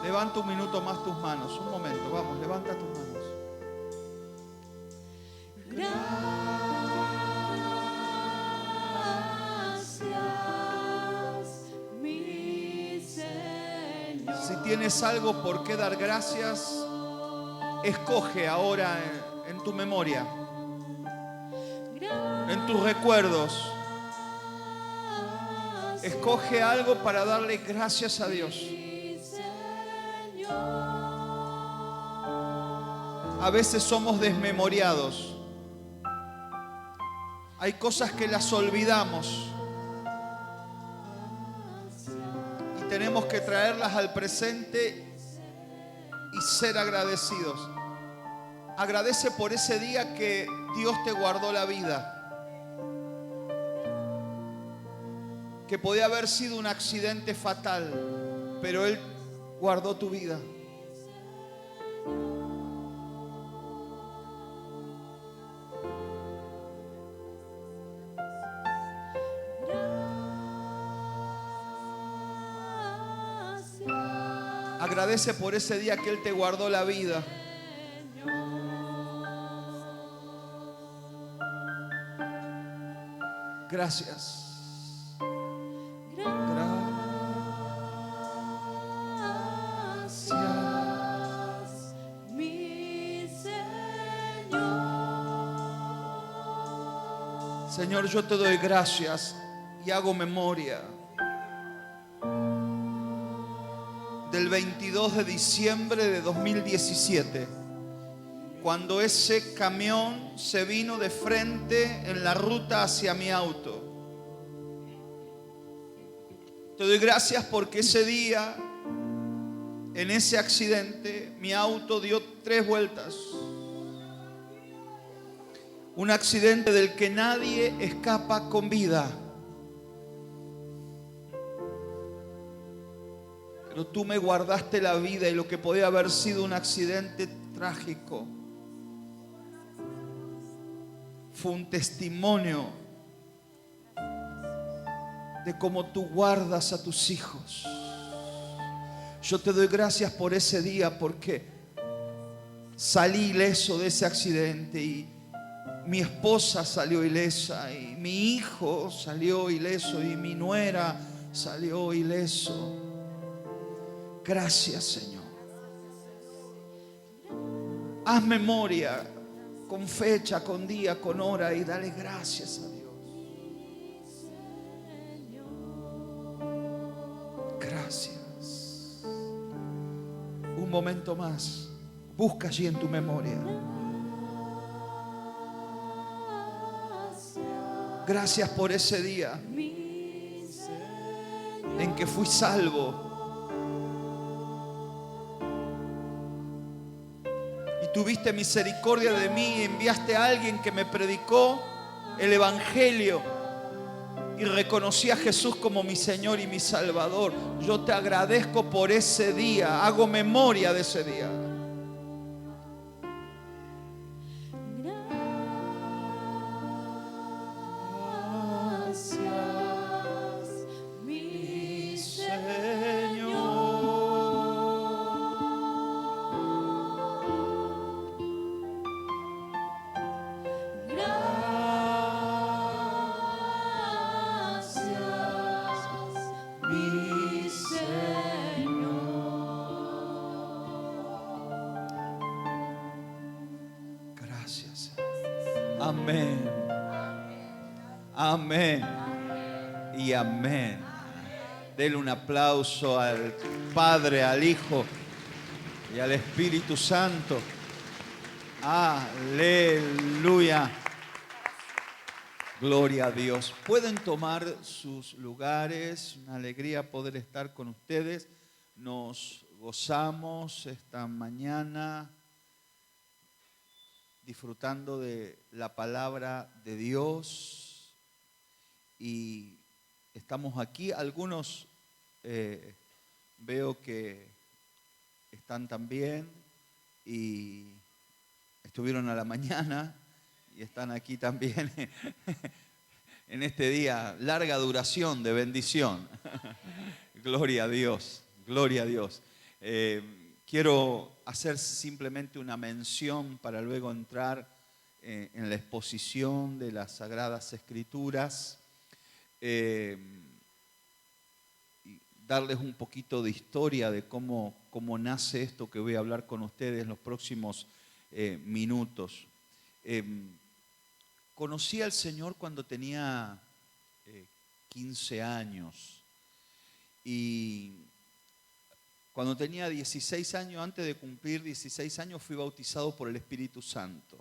Levanta un minuto más tus manos, un momento, vamos, levanta tus manos. Gracias, mi Señor. Si tienes algo por qué dar gracias, escoge ahora en tu memoria, en tus recuerdos. Escoge algo para darle gracias a Dios. A veces somos desmemoriados. Hay cosas que las olvidamos y tenemos que traerlas al presente y ser agradecidos. Agradece por ese día que Dios te guardó la vida, que podía haber sido un accidente fatal, pero Él guardó tu vida. Agradece por ese día que Él te guardó la vida. Gracias. Gracias, mi Señor. Señor, yo te doy gracias y hago memoria del 22 de diciembre de 2017, cuando ese camión se vino de frente en la ruta hacia mi auto. Te doy gracias porque ese día, en ese accidente, mi auto dio 3 vueltas. Un accidente del que nadie escapa con vida. Pero tú me guardaste la vida y lo que podía haber sido un accidente trágico fue un testimonio de cómo tú guardas a tus hijos. Yo te doy gracias por ese día porque salí ileso de ese accidente y mi esposa salió ilesa y mi hijo salió ileso y mi nuera salió ileso. Gracias, Señor. Haz memoria con fecha, con día, con hora y dale gracias a Dios. Gracias. Un momento más. Busca allí en tu memoria. Gracias por ese día en que fui salvo. Y tuviste misericordia de mí y enviaste a alguien que me predicó el Evangelio y reconocí a Jesús como mi Señor y mi Salvador. Yo te agradezco por ese día. Hago memoria de ese día. Gracias, mi Señor. Gracias, mi Señor. Gracias. Amén. Amén. Y amén. Denle un aplauso al Padre, al Hijo y al Espíritu Santo. Aleluya. Gloria a Dios. Pueden tomar sus lugares. Una alegría poder estar con ustedes. Nos gozamos esta mañana disfrutando de la palabra de Dios. Y estamos aquí. Algunos veo que están también y estuvieron a la mañana y están aquí también en este día, larga duración de bendición. Gloria a Dios, gloria a Dios. Quiero hacer simplemente una mención para luego entrar en la exposición de las Sagradas Escrituras. Y darles un poquito de historia de cómo nace esto que voy a hablar con ustedes en los próximos minutos. Conocí al Señor cuando tenía 15 años y cuando tenía 16 años, antes de cumplir 16 años, fui bautizado por el Espíritu Santo.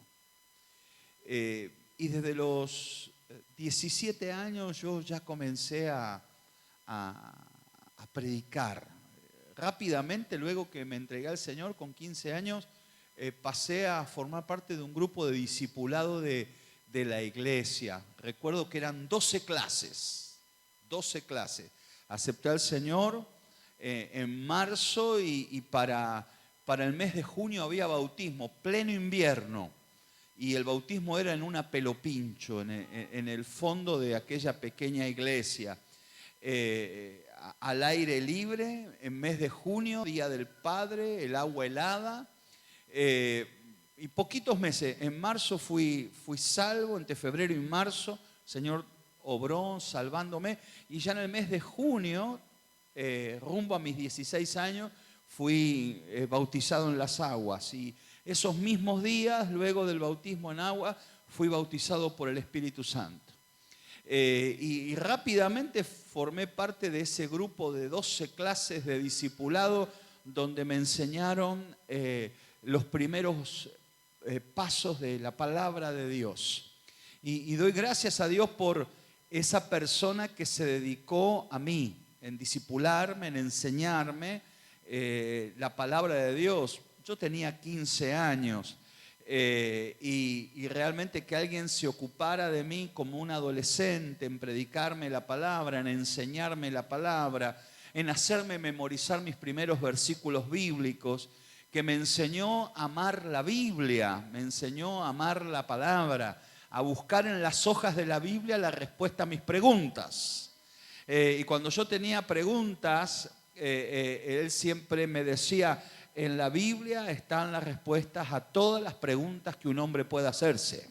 Y desde los 17 años yo ya comencé a predicar. Rápidamente, luego que me entregué al Señor con 15 años, pasé a formar parte de un grupo de discipulado de la iglesia. Recuerdo que eran 12 clases. Acepté al Señor en marzo y para el mes de junio había bautismo, pleno invierno. Y el bautismo era en una pelopincho, en el fondo de aquella pequeña iglesia. Al aire libre, en mes de junio, Día del Padre, el agua helada. Y poquitos meses, en marzo fui salvo, entre febrero y marzo, el Señor obró salvándome. Y ya en el mes de junio, rumbo a mis 16 años, fui bautizado en las aguas. Y esos mismos días, luego del bautismo en agua, fui bautizado por el Espíritu Santo. Y rápidamente formé parte de ese grupo de 12 clases de discipulado donde me enseñaron los primeros pasos de la palabra de Dios. Y doy gracias a Dios por esa persona que se dedicó a mí, en discipularme, en enseñarme la palabra de Dios. Yo tenía 15 años. Y realmente que alguien se ocupara de mí como un adolescente en predicarme la palabra, en enseñarme la palabra, en hacerme memorizar mis primeros versículos bíblicos, que me enseñó a amar la Biblia, me enseñó a amar la palabra, a buscar en las hojas de la Biblia la respuesta a mis preguntas. Y cuando yo tenía preguntas, él siempre me decía: en la Biblia están las respuestas a todas las preguntas que un hombre pueda hacerse.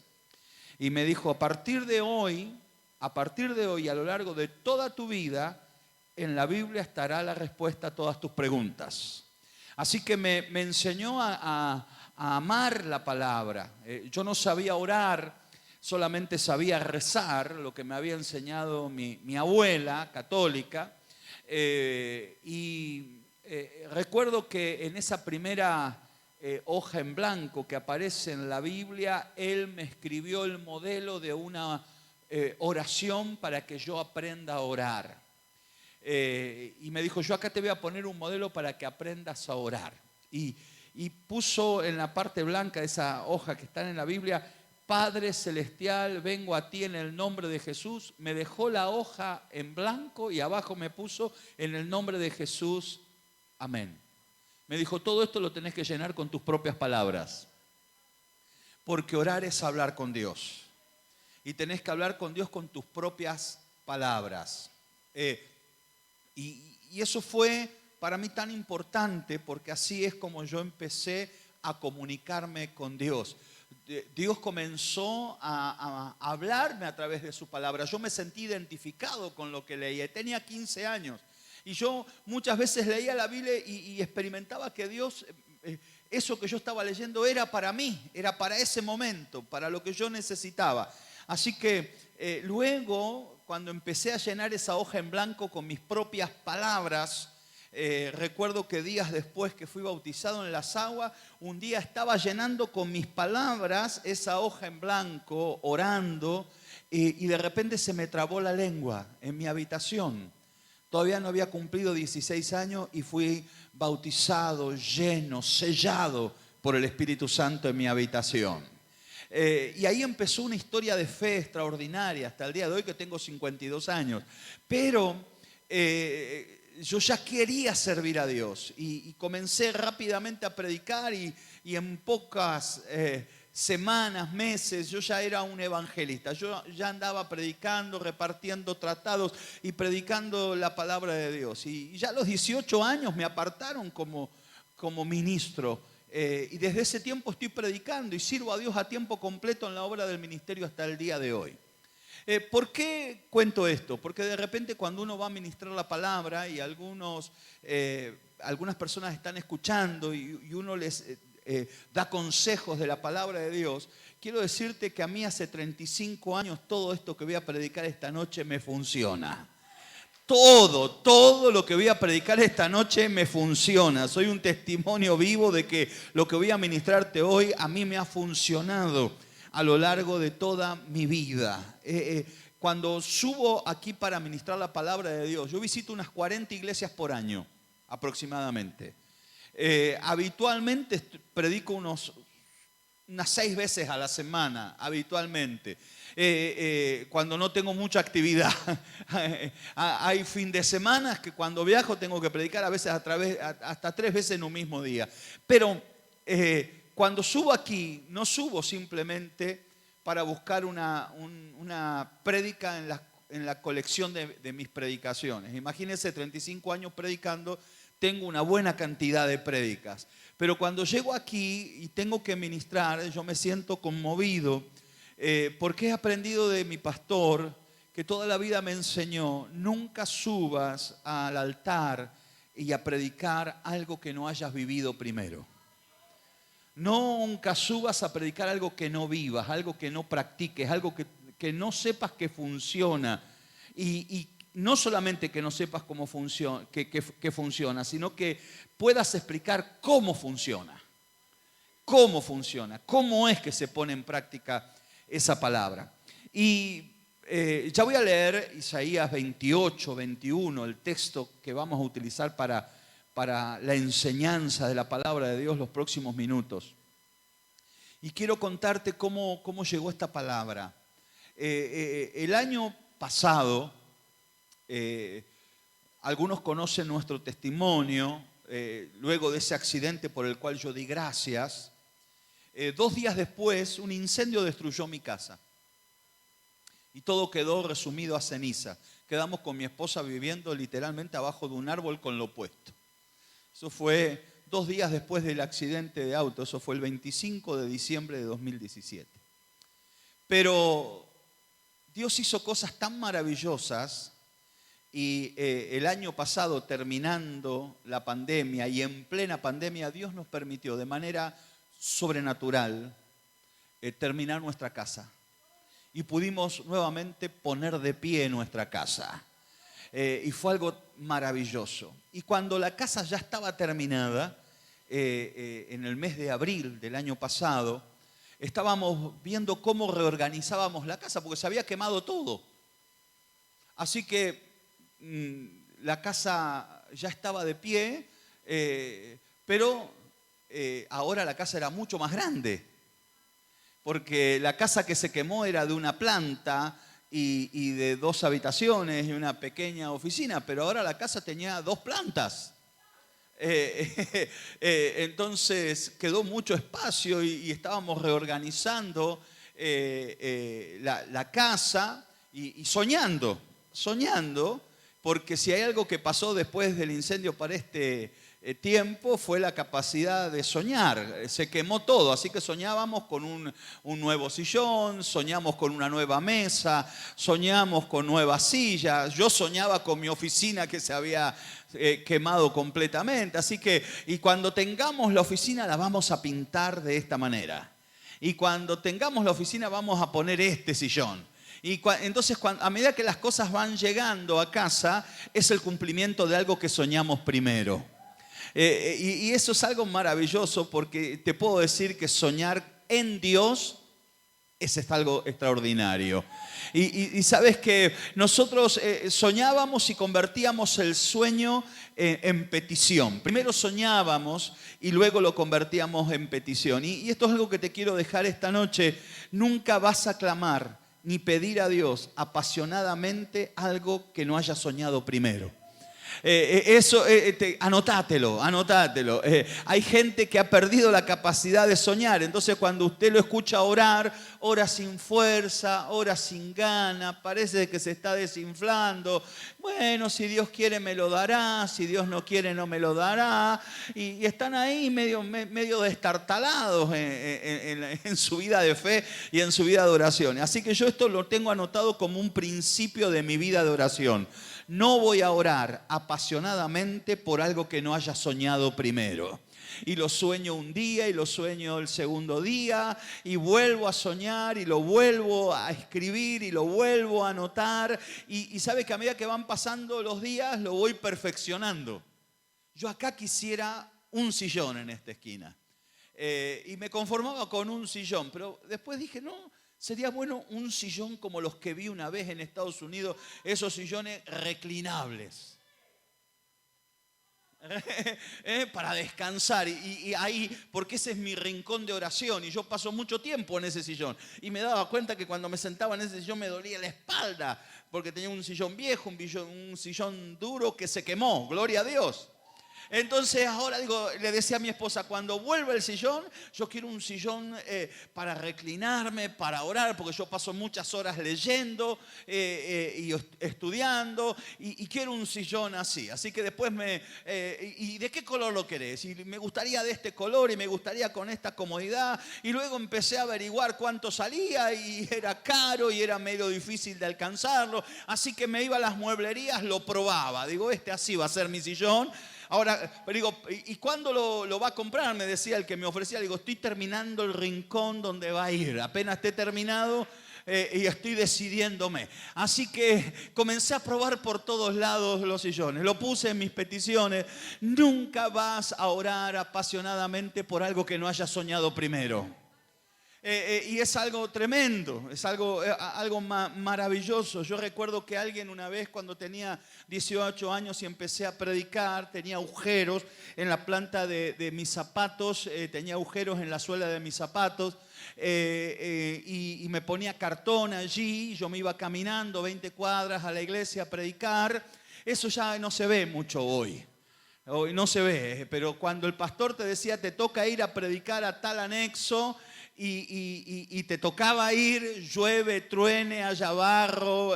Y me dijo: a partir de hoy, a lo largo de toda tu vida, en la Biblia estará la respuesta a todas tus preguntas. Así que me enseñó a amar la palabra. Yo no sabía orar, solamente sabía rezar, lo que me había enseñado mi abuela católica. Recuerdo que en esa primera hoja en blanco que aparece en la Biblia, él me escribió el modelo de una oración para que yo aprenda a orar. Y me dijo: yo acá te voy a poner un modelo para que aprendas a orar. Y puso en la parte blanca de esa hoja que está en la Biblia: Padre Celestial, vengo a ti en el nombre de Jesús. Me dejó la hoja en blanco y abajo me puso: en el nombre de Jesús, amén. Me dijo: todo esto lo tenés que llenar con tus propias palabras, porque orar es hablar con Dios y tenés que hablar con Dios con tus propias palabras. Y eso fue para mí tan importante, porque así es como yo empecé a comunicarme con Dios. Dios comenzó a hablarme a través de su palabra. Yo me sentí identificado con lo que leía. Tenía 15 años. Y yo muchas veces leía la Biblia y experimentaba que Dios, eso que yo estaba leyendo era para mí, era para ese momento, para lo que yo necesitaba. Así que luego, cuando empecé a llenar esa hoja en blanco con mis propias palabras, recuerdo que días después que fui bautizado en las aguas, un día estaba llenando con mis palabras esa hoja en blanco, orando, y de repente se me trabó la lengua en mi habitación. Todavía no había cumplido 16 años y fui bautizado, lleno, sellado por el Espíritu Santo en mi habitación. Y ahí empezó una historia de fe extraordinaria hasta el día de hoy, que tengo 52 años. Pero yo ya quería servir a Dios y comencé rápidamente a predicar y en pocas semanas, meses, yo ya era un evangelista. Yo ya andaba predicando, repartiendo tratados y predicando la palabra de Dios. Y ya a los 18 años me apartaron como ministro. Y desde ese tiempo estoy predicando y sirvo a Dios a tiempo completo en la obra del ministerio hasta el día de hoy. ¿Por qué cuento esto? Porque de repente cuando uno va a ministrar la palabra y algunas personas están escuchando y uno les da consejos de la palabra de Dios, quiero decirte que a mí hace 35 años todo esto que voy a predicar esta noche me funciona. Todo lo que voy a predicar esta noche me funciona. Soy un testimonio vivo de que lo que voy a ministrarte hoy a mí me ha funcionado a lo largo de toda mi vida. Cuando subo aquí para ministrar la palabra de Dios, yo visito unas 40 iglesias por año aproximadamente. Habitualmente predico unas 6 veces a la semana, habitualmente. Cuando no tengo mucha actividad. Hay fin de semana que cuando viajo tengo que predicar a veces hasta 3 veces en un mismo día. Pero cuando subo aquí, no subo simplemente para buscar una prédica en la colección de mis predicaciones. Imagínense, 35 años predicando, tengo una buena cantidad de prédicas. Pero cuando llego aquí y tengo que ministrar, yo me siento conmovido porque he aprendido de mi pastor, que toda la vida me enseñó: nunca subas al altar y a predicar algo que no hayas vivido primero. Nunca subas a predicar algo que no vivas, algo que no practiques, algo que no sepas que funciona. Y no solamente que no sepas cómo funciona, que funciona, sino que puedas explicar cómo funciona. Cómo funciona, cómo es que se pone en práctica esa palabra. Y ya voy a leer Isaías 28, 21, el texto que vamos a utilizar para la enseñanza de la palabra de Dios los próximos minutos. Y quiero contarte cómo llegó esta palabra. El año pasado, algunos conocen nuestro testimonio, luego de ese accidente por el cual yo di gracias. 2 días después, un incendio destruyó mi casa. Y todo quedó resumido a ceniza. Quedamos con mi esposa viviendo literalmente abajo de un árbol con lo puesto. Eso fue 2 días después del accidente de auto. Eso fue el 25 de diciembre de 2017. Pero Dios hizo cosas tan maravillosas. Y el año pasado, terminando la pandemia y en plena pandemia, Dios nos permitió de manera sobrenatural terminar nuestra casa. Y pudimos nuevamente poner de pie nuestra casa. Y fue algo maravilloso. Y cuando la casa ya estaba terminada, en el mes de abril del año pasado, estábamos viendo cómo reorganizábamos la casa, porque se había quemado todo. Así que la casa ya estaba de pie, pero ahora la casa era mucho más grande, porque la casa que se quemó era de una planta y de 2 habitaciones y una pequeña oficina, pero ahora la casa tenía 2 plantas. Entonces quedó mucho espacio y estábamos reorganizando la casa y soñando, porque si hay algo que pasó después del incendio para este tiempo fue la capacidad de soñar. Se quemó todo, así que soñábamos con un nuevo sillón, soñamos con una nueva mesa, soñamos con nuevas sillas. Yo soñaba con mi oficina que se había quemado completamente. Así que, y cuando tengamos la oficina la vamos a pintar de esta manera. Y cuando tengamos la oficina vamos a poner este sillón. Y entonces, a medida que las cosas van llegando a casa, es el cumplimiento de algo que soñamos primero. Y eso es algo maravilloso, porque te puedo decir que soñar en Dios es algo extraordinario. Y sabes que nosotros soñábamos y convertíamos el sueño en petición. Primero soñábamos y luego lo convertíamos en petición. Y esto es algo que te quiero dejar esta noche. Nunca vas a clamar ni pedir a Dios apasionadamente algo que no hayas soñado primero. Anotátelo. Hay gente que ha perdido la capacidad de soñar. Entonces cuando usted lo escucha orar, ora sin fuerza, ora sin gana, parece que se está desinflando. Bueno, si Dios quiere me lo dará, si Dios no quiere no me lo dará. Y están ahí medio destartalados en su vida de fe y en su vida de oración. Así que yo esto lo tengo anotado como un principio de mi vida de oración. No voy a orar apasionadamente por algo que no haya soñado primero. Y lo sueño un día y lo sueño el segundo día y vuelvo a soñar y lo vuelvo a escribir y lo vuelvo a anotar. Y sabe que a medida que van pasando los días lo voy perfeccionando. Yo acá quisiera un sillón en esta esquina. Y me conformaba con un sillón, pero después dije, no, sería bueno un sillón como los que vi una vez en Estados Unidos, esos sillones reclinables. Para descansar y ahí, porque ese es mi rincón de oración y yo paso mucho tiempo en ese sillón y me daba cuenta que cuando me sentaba en ese sillón me dolía la espalda porque tenía un sillón viejo, un sillón duro que se quemó, gloria a Dios. Entonces ahora le decía a mi esposa, cuando vuelva el sillón, yo quiero un sillón para reclinarme, para orar, porque yo paso muchas horas leyendo y estudiando, y quiero un sillón así. Así que después ¿y de qué color lo querés? Y me gustaría de este color y me gustaría con esta comodidad. Y luego empecé a averiguar cuánto salía y era caro y era medio difícil de alcanzarlo. Así que me iba a las mueblerías, lo probaba. Digo, así va a ser mi sillón. Ahora, pero digo, ¿y cuándo lo va a comprar? Me decía el que me ofrecía. Digo, estoy terminando el rincón donde va a ir. Apenas esté terminado y estoy decidiéndome. Así que comencé a probar por todos lados los sillones. Lo puse en mis peticiones. Nunca vas a orar apasionadamente por algo que no hayas soñado primero. Y es algo tremendo, es algo maravilloso. Yo recuerdo que alguien una vez cuando tenía 18 años y empecé a predicar, tenía agujeros en la planta de mis zapatos, tenía agujeros en la suela de mis zapatos y me ponía cartón allí, yo me iba caminando 20 cuadras a la iglesia a predicar. Eso ya no se ve mucho hoy. Hoy no se ve, pero cuando el pastor te decía te toca ir a predicar a tal anexo y te tocaba ir, llueve, truene, haya barro,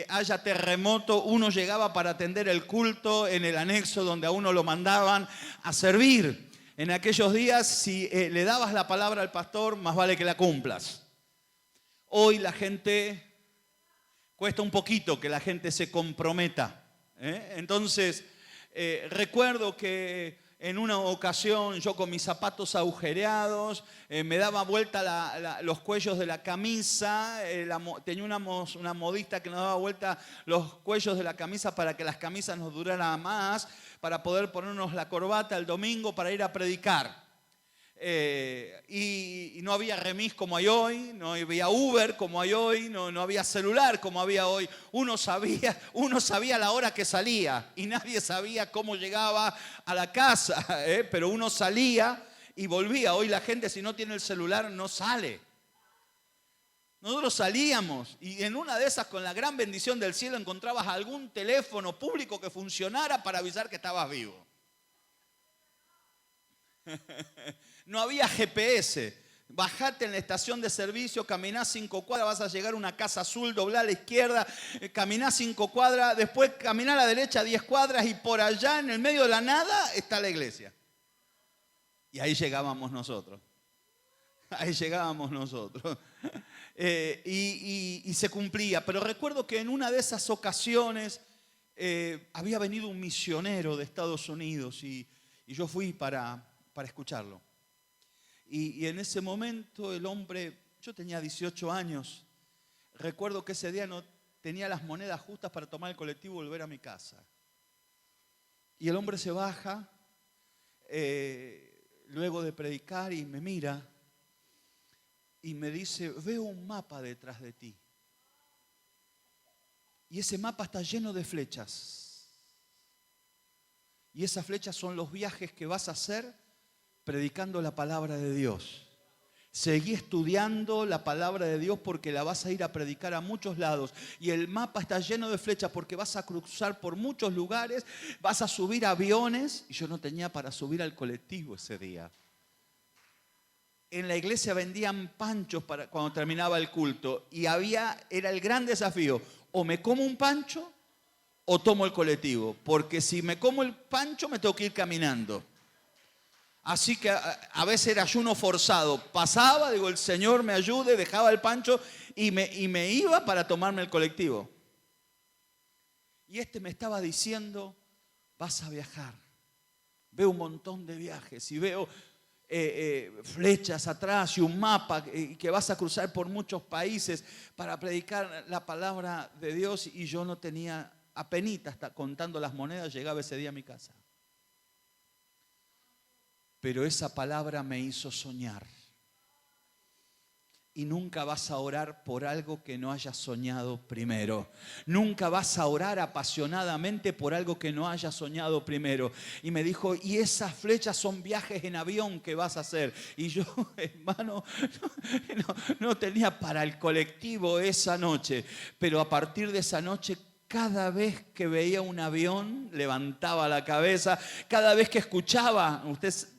haya terremoto, uno llegaba para atender el culto en el anexo donde a uno lo mandaban a servir. En aquellos días, si le dabas la palabra al pastor, más vale que la cumplas. Hoy la gente, cuesta un poquito que la gente se comprometa. Entonces, recuerdo que en una ocasión yo con mis zapatos agujereados, me daba vuelta los cuellos de la camisa, tenía una modista que nos daba vuelta los cuellos de la camisa para que las camisas nos duraran más, para poder ponernos la corbata el domingo para ir a predicar. Y no había remis como hay hoy, no había Uber como hay hoy, no había celular como había hoy. Uno sabía la hora que salía y nadie sabía cómo llegaba a la casa, pero uno salía y volvía. Hoy la gente, si no tiene el celular, no sale. Nosotros salíamos y en una de esas, con la gran bendición del cielo, encontrabas algún teléfono público que funcionara para avisar que estabas vivo. No había GPS. Bajate en la estación de servicio, caminás 5 cuadras, vas a llegar a una casa azul, doblá a la izquierda, caminás 5 cuadras, después caminá a la derecha 10 cuadras y por allá en el medio de la nada está la iglesia. Y ahí llegábamos nosotros. Ahí llegábamos nosotros. Y se cumplía. Pero recuerdo que en una de esas ocasiones había venido un misionero de Estados Unidos y yo fui para escucharlo. Y en ese momento el hombre, yo tenía 18 años, recuerdo que ese día no tenía las monedas justas para tomar el colectivo y volver a mi casa. Y el hombre se baja, luego de predicar, y me mira y me dice, veo un mapa detrás de ti. Y ese mapa está lleno de flechas. Y esas flechas son los viajes que vas a hacer predicando la palabra de Dios. Seguí estudiando la palabra de Dios porque la vas a ir a predicar a muchos lados. Y el mapa está lleno de flechas porque vas a cruzar por muchos lugares, vas a subir aviones. Y yo no tenía para subir al colectivo ese día. En la iglesia vendían panchos para cuando terminaba el culto. Y era el gran desafío. O me como un pancho o tomo el colectivo. Porque si me como el pancho me tengo que ir caminando. Así que a veces era ayuno forzado. Pasaba, digo, el Señor me ayude, dejaba el pancho y me iba para tomarme el colectivo. Y me estaba diciendo, vas a viajar. Veo un montón de viajes y veo flechas atrás y un mapa que vas a cruzar por muchos países para predicar la palabra de Dios. Y yo no tenía, apenitas, hasta contando las monedas, llegaba ese día a mi casa. Pero esa palabra me hizo soñar. Y nunca vas a orar por algo que no hayas soñado primero. Nunca vas a orar apasionadamente por algo que no hayas soñado primero. Y me dijo, y esas flechas son viajes en avión que vas a hacer. Y yo, hermano, no tenía para el colectivo esa noche. Pero a partir de esa noche, cada vez que veía un avión, levantaba la cabeza. Cada vez que escuchaba,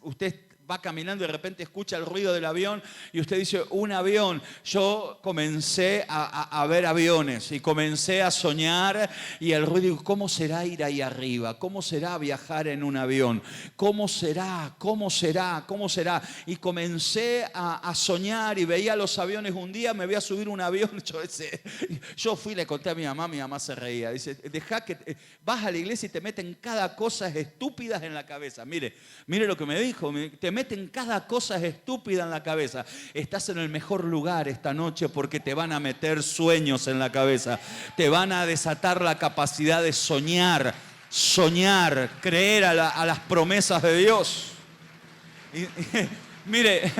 usted va caminando y de repente escucha el ruido del avión y usted dice, un avión. Yo comencé a ver aviones y comencé a soñar y el ruido, ¿cómo será ir ahí arriba? ¿Cómo será viajar en un avión? ¿Cómo será? ¿Cómo será? ¿Cómo será? Y comencé a soñar y veía los aviones. Un día me voy a subir un avión. Yo fui y le conté a mi mamá se reía. Dice, deja que vas a la iglesia y te meten cada cosa estúpidas en la cabeza. Mire lo que me dijo, te meten cada cosa estúpida en la cabeza. Estás en el mejor lugar esta noche porque te van a meter sueños en la cabeza. Te van a desatar la capacidad de soñar, creer a las promesas de Dios. Mire,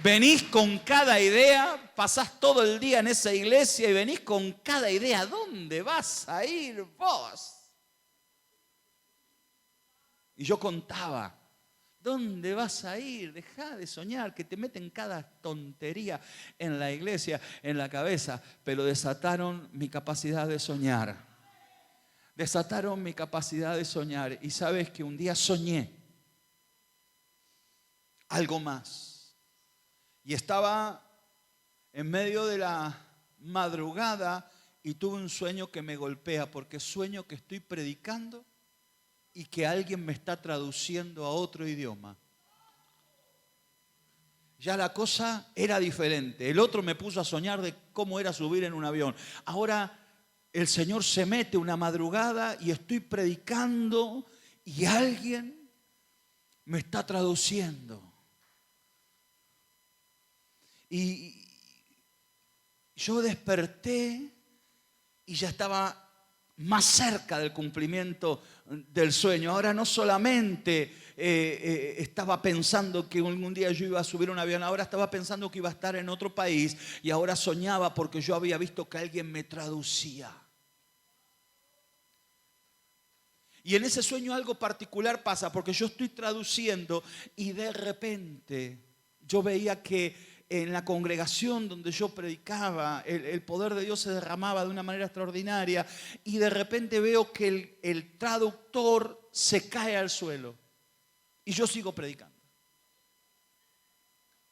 venís con cada idea, pasás todo el día en esa iglesia y venís con cada idea. ¿Dónde vas a ir vos? Y yo contaba. ¿Dónde vas a ir? Deja de soñar, que te meten cada tontería en la iglesia, en la cabeza. Pero desataron mi capacidad de soñar. Desataron mi capacidad de soñar. Y sabes que un día soñé algo más. Y estaba en medio de la madrugada y tuve un sueño que me golpea, porque sueño que estoy predicando y que alguien me está traduciendo a otro idioma. Ya la cosa era diferente. El otro me puso a soñar de cómo era subir en un avión. Ahora el Señor se mete una madrugada y estoy predicando y alguien me está traduciendo. Y yo desperté y ya estaba más cerca del cumplimiento del sueño. Ahora no solamente estaba pensando que algún día yo iba a subir un avión, ahora estaba pensando que iba a estar en otro país y ahora soñaba porque yo había visto que alguien me traducía. Y en ese sueño algo particular pasa porque yo estoy traduciendo y de repente yo veía que en la congregación donde yo predicaba, el poder de Dios se derramaba de una manera extraordinaria y de repente veo que el traductor se cae al suelo y yo sigo predicando.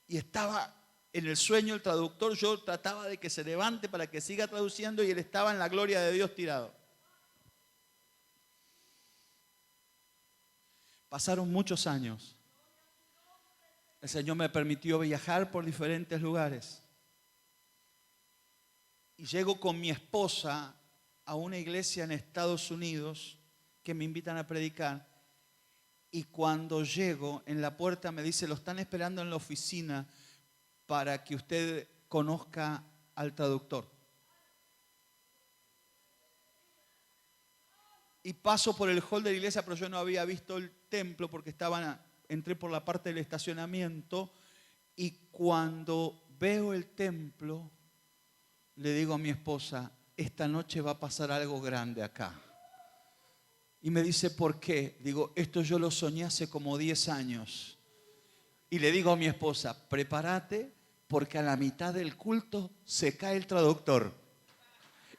Y estaba en el sueño el traductor, yo trataba de que se levante para que siga traduciendo y él estaba en la gloria de Dios tirado. Pasaron muchos años. El Señor me permitió viajar por diferentes lugares. Y llego con mi esposa a una iglesia en Estados Unidos que me invitan a predicar. Y cuando llego, en la puerta me dice, lo están esperando en la oficina para que usted conozca al traductor. Y paso por el hall de la iglesia, pero yo no había visto el templo porque entré por la parte del estacionamiento y cuando veo el templo, le digo a mi esposa, esta noche va a pasar algo grande acá. Y me dice, ¿por qué? Digo, esto yo lo soñé hace como 10 años. Y le digo a mi esposa, prepárate porque a la mitad del culto se cae el traductor.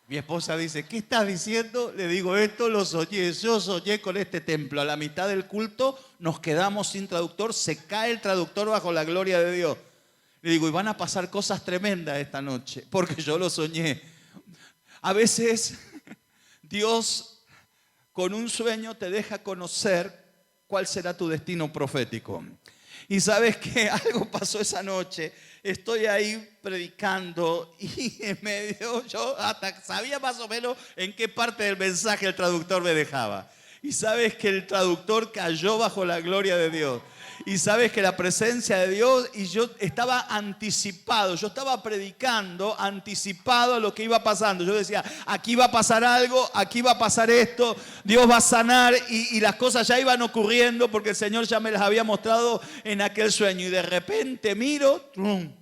Mi esposa dice, ¿qué estás diciendo? Le digo, esto lo soñé, yo soñé con este templo. A la mitad del culto nos quedamos sin traductor, se cae el traductor bajo la gloria de Dios. Le digo, y van a pasar cosas tremendas esta noche, porque yo lo soñé. A veces Dios con un sueño te deja conocer cuál será tu destino profético. Y sabes que algo pasó esa noche. Estoy ahí predicando y en medio yo hasta sabía más o menos en qué parte del mensaje el traductor me dejaba. Y sabes que el traductor cayó bajo la gloria de Dios. Y sabes que la presencia de Dios, y yo estaba anticipado, yo estaba predicando anticipado a lo que iba pasando. Yo decía, aquí va a pasar algo, aquí va a pasar esto, Dios va a sanar, y las cosas ya iban ocurriendo porque el Señor ya me las había mostrado en aquel sueño. Y de repente miro, ¡trum!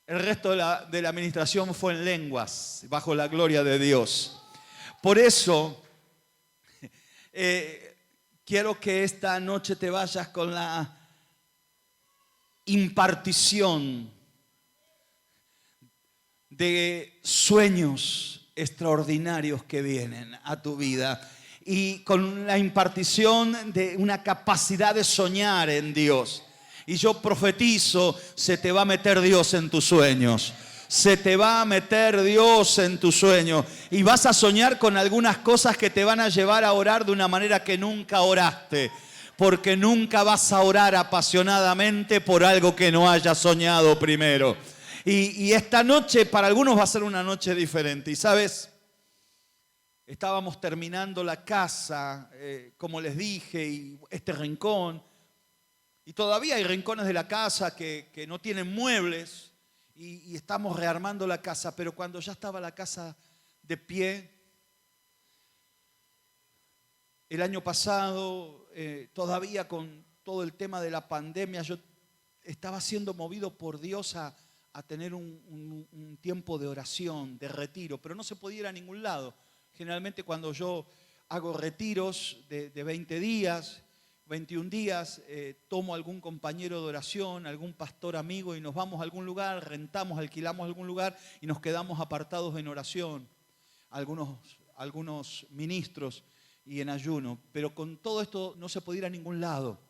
El resto de la administración fue en lenguas, bajo la gloria de Dios. Por eso, quiero que esta noche te vayas con la impartición de sueños extraordinarios que vienen a tu vida y con la impartición de una capacidad de soñar en Dios. Y yo profetizo, se te va a meter Dios en tus sueños. Se te va a meter Dios en tu sueño y vas a soñar con algunas cosas que te van a llevar a orar de una manera que nunca oraste, porque nunca vas a orar apasionadamente por algo que no hayas soñado primero. Y esta noche para algunos va a ser una noche diferente. Y sabes, estábamos terminando la casa, como les dije, y este rincón, y todavía hay rincones de la casa que no tienen muebles. Y estamos rearmando la casa, pero cuando ya estaba la casa de pie, el año pasado, todavía con todo el tema de la pandemia, yo estaba siendo movido por Dios a tener un tiempo de oración, de retiro, pero no se podía ir a ningún lado. Generalmente cuando yo hago retiros de 20 días, 21 días, tomo algún compañero de oración, algún pastor amigo y nos vamos a algún lugar, rentamos, alquilamos algún lugar y nos quedamos apartados en oración, algunos ministros y en ayuno. Pero con todo esto no se podía ir a ningún lado.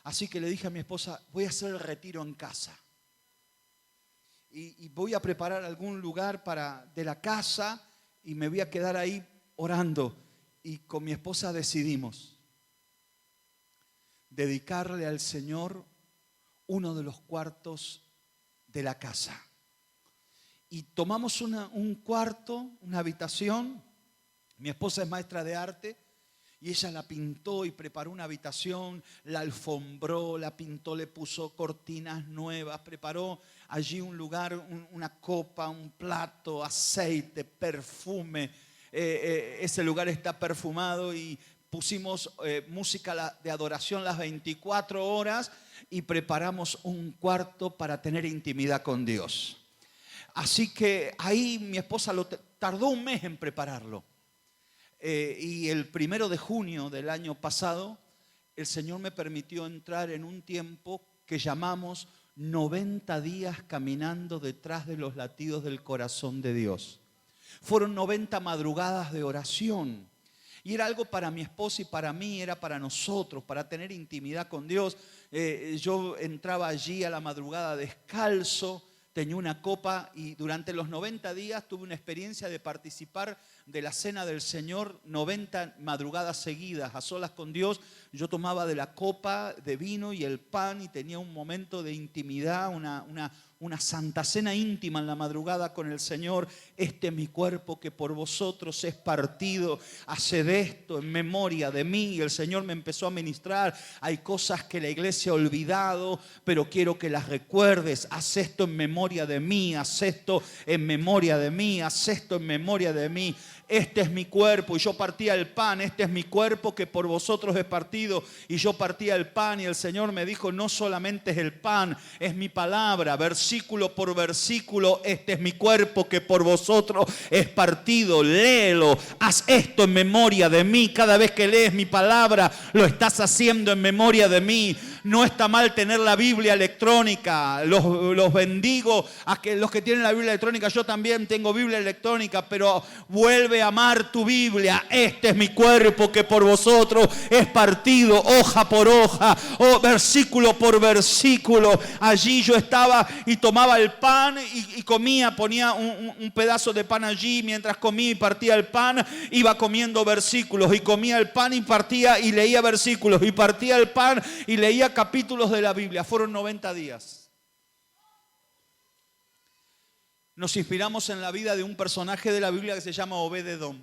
Así que le dije a mi esposa, voy a hacer el retiro en casa. Y voy a preparar algún lugar de la casa y me voy a quedar ahí orando. Y con mi esposa decidimos dedicarle al Señor uno de los cuartos de la casa. Y tomamos un cuarto, una habitación. Mi esposa es maestra de arte y ella la pintó y preparó una habitación, la alfombró, la pintó, le puso cortinas nuevas, preparó allí un lugar, una copa, un plato, aceite, perfume. Ese lugar está perfumado y pusimos música de adoración las 24 horas y preparamos un cuarto para tener intimidad con Dios. Así que ahí mi esposa tardó un mes en prepararlo. Y el 1 de junio del año pasado, el Señor me permitió entrar en un tiempo que llamamos 90 días caminando detrás de los latidos del corazón de Dios. Fueron 90 madrugadas de oración. Y era algo para mi esposa y para mí, era para nosotros, para tener intimidad con Dios. Yo entraba allí a la madrugada descalzo, tenía una copa y durante los 90 días tuve una experiencia de participar de la cena del Señor 90 madrugadas seguidas, a solas con Dios. Yo tomaba de la copa de vino y el pan y tenía un momento de intimidad, una santa cena íntima en la madrugada con el Señor. Este es mi cuerpo que por vosotros es partido. Haced esto en memoria de mí. Y el Señor me empezó a ministrar. Hay cosas que la iglesia ha olvidado, pero quiero que las recuerdes. Haz esto en memoria de mí. Haz esto en memoria de mí. Haz esto en memoria de mí. este es mi cuerpo, y yo partía el pan, este es mi cuerpo que por vosotros es partido, y yo partía el pan, y el Señor me dijo, no solamente es el pan, es mi palabra, versículo por versículo, este es mi cuerpo que por vosotros es partido, léelo, haz esto en memoria de mí. Cada vez que lees mi palabra, lo estás haciendo en memoria de mí. No está mal tener la Biblia electrónica, los bendigo a que los que tienen la Biblia electrónica. Yo también tengo Biblia electrónica, pero vuelve a amar tu Biblia. Este es mi cuerpo que por vosotros es partido, hoja por hoja, versículo por versículo. Allí yo estaba y tomaba el pan y comía, ponía un pedazo de pan allí, mientras comía y partía el pan, iba comiendo versículos, y comía el pan y partía y leía versículos, y partía el pan y leía capítulos de la Biblia. Fueron 90 días. Nos inspiramos en la vida de un personaje de la Biblia que se llama Obed-Edom,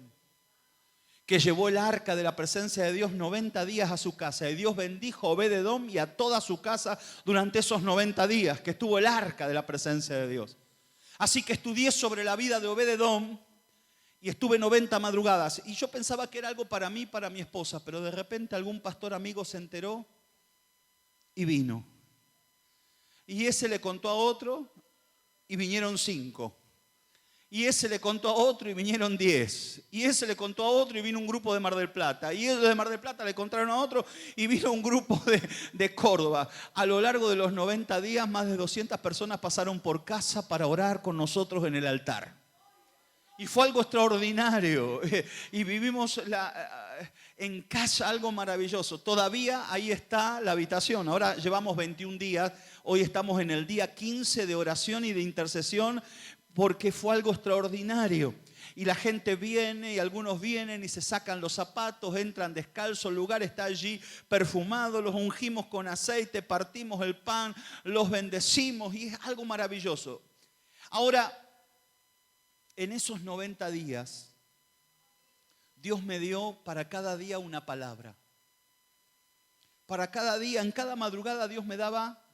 que llevó el arca de la presencia de Dios 90 días a su casa. Y Dios bendijo a Obed-Edom y a toda su casa durante esos 90 días que estuvo el arca de la presencia de Dios. Así que estudié sobre la vida de Obed-Edom y estuve 90 madrugadas. Y yo pensaba que era algo para mí, para mi esposa, pero de repente algún pastor amigo se enteró y vino. Y ese le contó a otro y vinieron 5. Y ese le contó a otro y vinieron 10. Y ese le contó a otro y vino un grupo de Mar del Plata. Y ellos de Mar del Plata le contaron a otro y vino un grupo de Córdoba. A lo largo de los 90 días, más de 200 personas pasaron por casa para orar con nosotros en el altar. Y fue algo extraordinario. Y vivimos en casa algo maravilloso. Todavía ahí está la habitación. Ahora llevamos 21 días. Hoy estamos en el día 15 de oración y de intercesión, porque fue algo extraordinario. Y la gente viene, y algunos vienen y se sacan los zapatos, entran descalzos, el lugar está allí perfumado, los ungimos con aceite, partimos el pan, los bendecimos, y es algo maravilloso. Ahora, en esos 90 días, Dios me dio para cada día una palabra. Para cada día, en cada madrugada, Dios me daba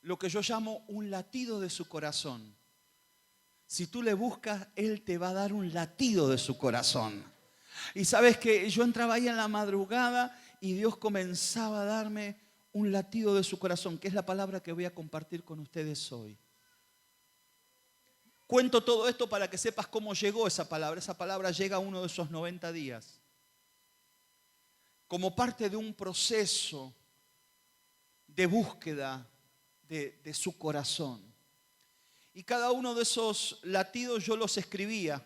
lo que yo llamo un latido de su corazón. Si tú le buscas, Él te va a dar un latido de su corazón. Y sabes que yo entraba ahí en la madrugada y Dios comenzaba a darme un latido de su corazón, que es la palabra que voy a compartir con ustedes hoy. Cuento todo esto para que sepas cómo llegó esa palabra. Esa palabra llega a uno de esos 90 días. Como parte de un proceso de búsqueda de su corazón. Y cada uno de esos latidos yo los escribía.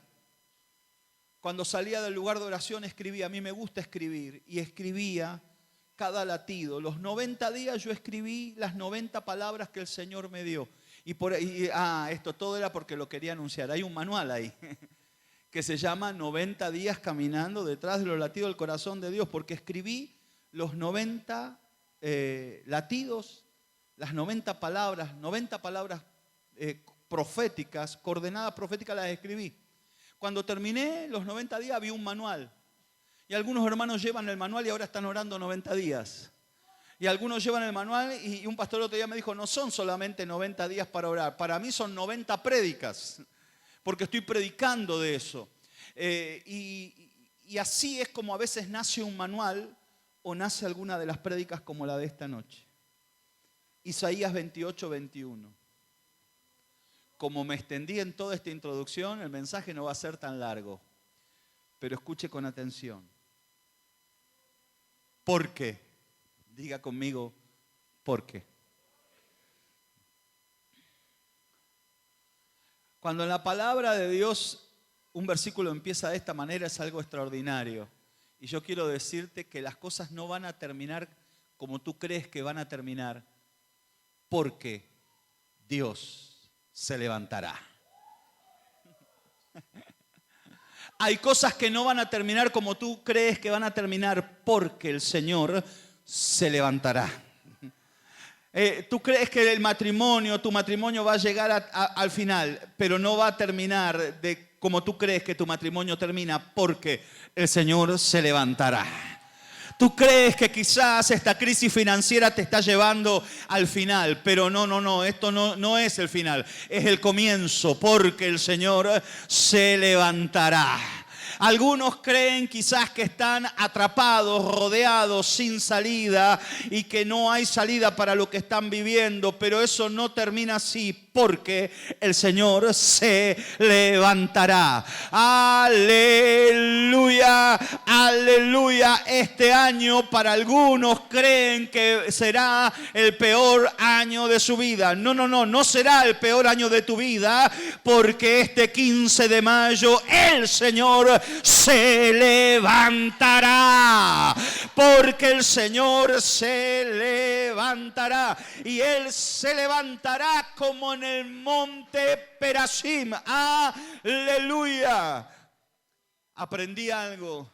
Cuando salía del lugar de oración escribía. A mí me gusta escribir. Y escribía cada latido. Los 90 días yo escribí las 90 palabras que el Señor me dio. Esto todo era porque lo quería anunciar. Hay un manual ahí que se llama 90 días caminando detrás de los latidos del corazón de Dios. Porque escribí los 90 latidos, las 90 palabras proféticas, coordenadas proféticas las escribí. Cuando terminé los 90 días había un manual. Y algunos hermanos llevan el manual y ahora están orando 90 días. Y algunos llevan el manual y un pastor el otro día me dijo, no son solamente 90 días para orar, para mí son 90 prédicas, porque estoy predicando de eso. Y así es como a veces nace un manual o nace alguna de las prédicas como la de esta noche. Isaías 28, 21. Como me extendí en toda esta introducción, el mensaje no va a ser tan largo, pero escuche con atención. ¿Por qué? Diga conmigo, ¿por qué? Cuando en la palabra de Dios un versículo empieza de esta manera es algo extraordinario. Y yo quiero decirte que las cosas no van a terminar como tú crees que van a terminar, porque Dios se levantará. Hay cosas que no van a terminar como tú crees que van a terminar, porque el Señor se levantará. Tú crees que tu matrimonio va a llegar al final, pero no va a terminar como tú crees que tu matrimonio termina, porque el Señor se levantará. Tú crees que quizás esta crisis financiera te está llevando al final, pero no, esto no es el final, es el comienzo, porque el Señor se levantará. Algunos creen quizás que están atrapados, rodeados, sin salida y que no hay salida para lo que están viviendo, pero eso no termina así porque el Señor se levantará. Aleluya, aleluya. Este año para algunos creen que será el peor año de su vida. No será el peor año de tu vida porque este 15 de mayo el Señor se levantará, porque el Señor se levantará y Él se levantará como en el monte Perasim. Aleluya. Aprendí algo.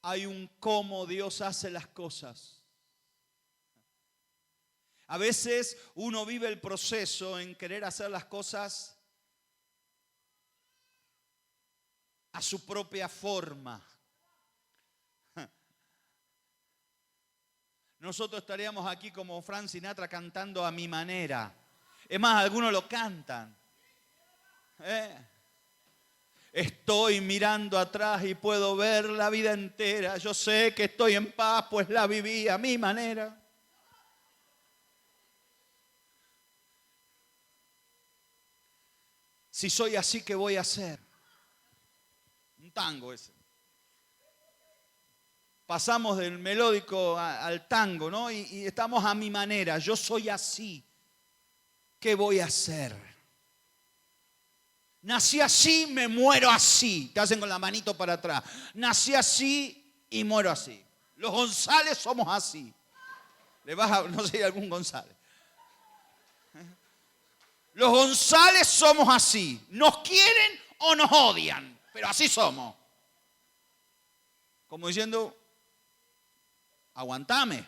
Hay un cómo Dios hace las cosas. A veces uno vive el proceso en querer hacer las cosas a su propia forma. Nosotros estaríamos aquí como Frank Sinatra cantando a mi manera. Es más, algunos lo cantan. Estoy mirando atrás y puedo ver la vida entera. Yo sé que estoy en paz, pues la viví a mi manera. Si soy así, ¿qué voy a hacer? Un tango ese. Pasamos del melódico al tango, ¿no? Y estamos a mi manera. Yo soy así. ¿Qué voy a hacer? Nací así, me muero así. Te hacen con la manito para atrás. Nací así y muero así. Los González somos así. Le vas a, no sé, algún González. Los González somos así. Nos quieren o nos odian, pero así somos. Como diciendo, aguantame.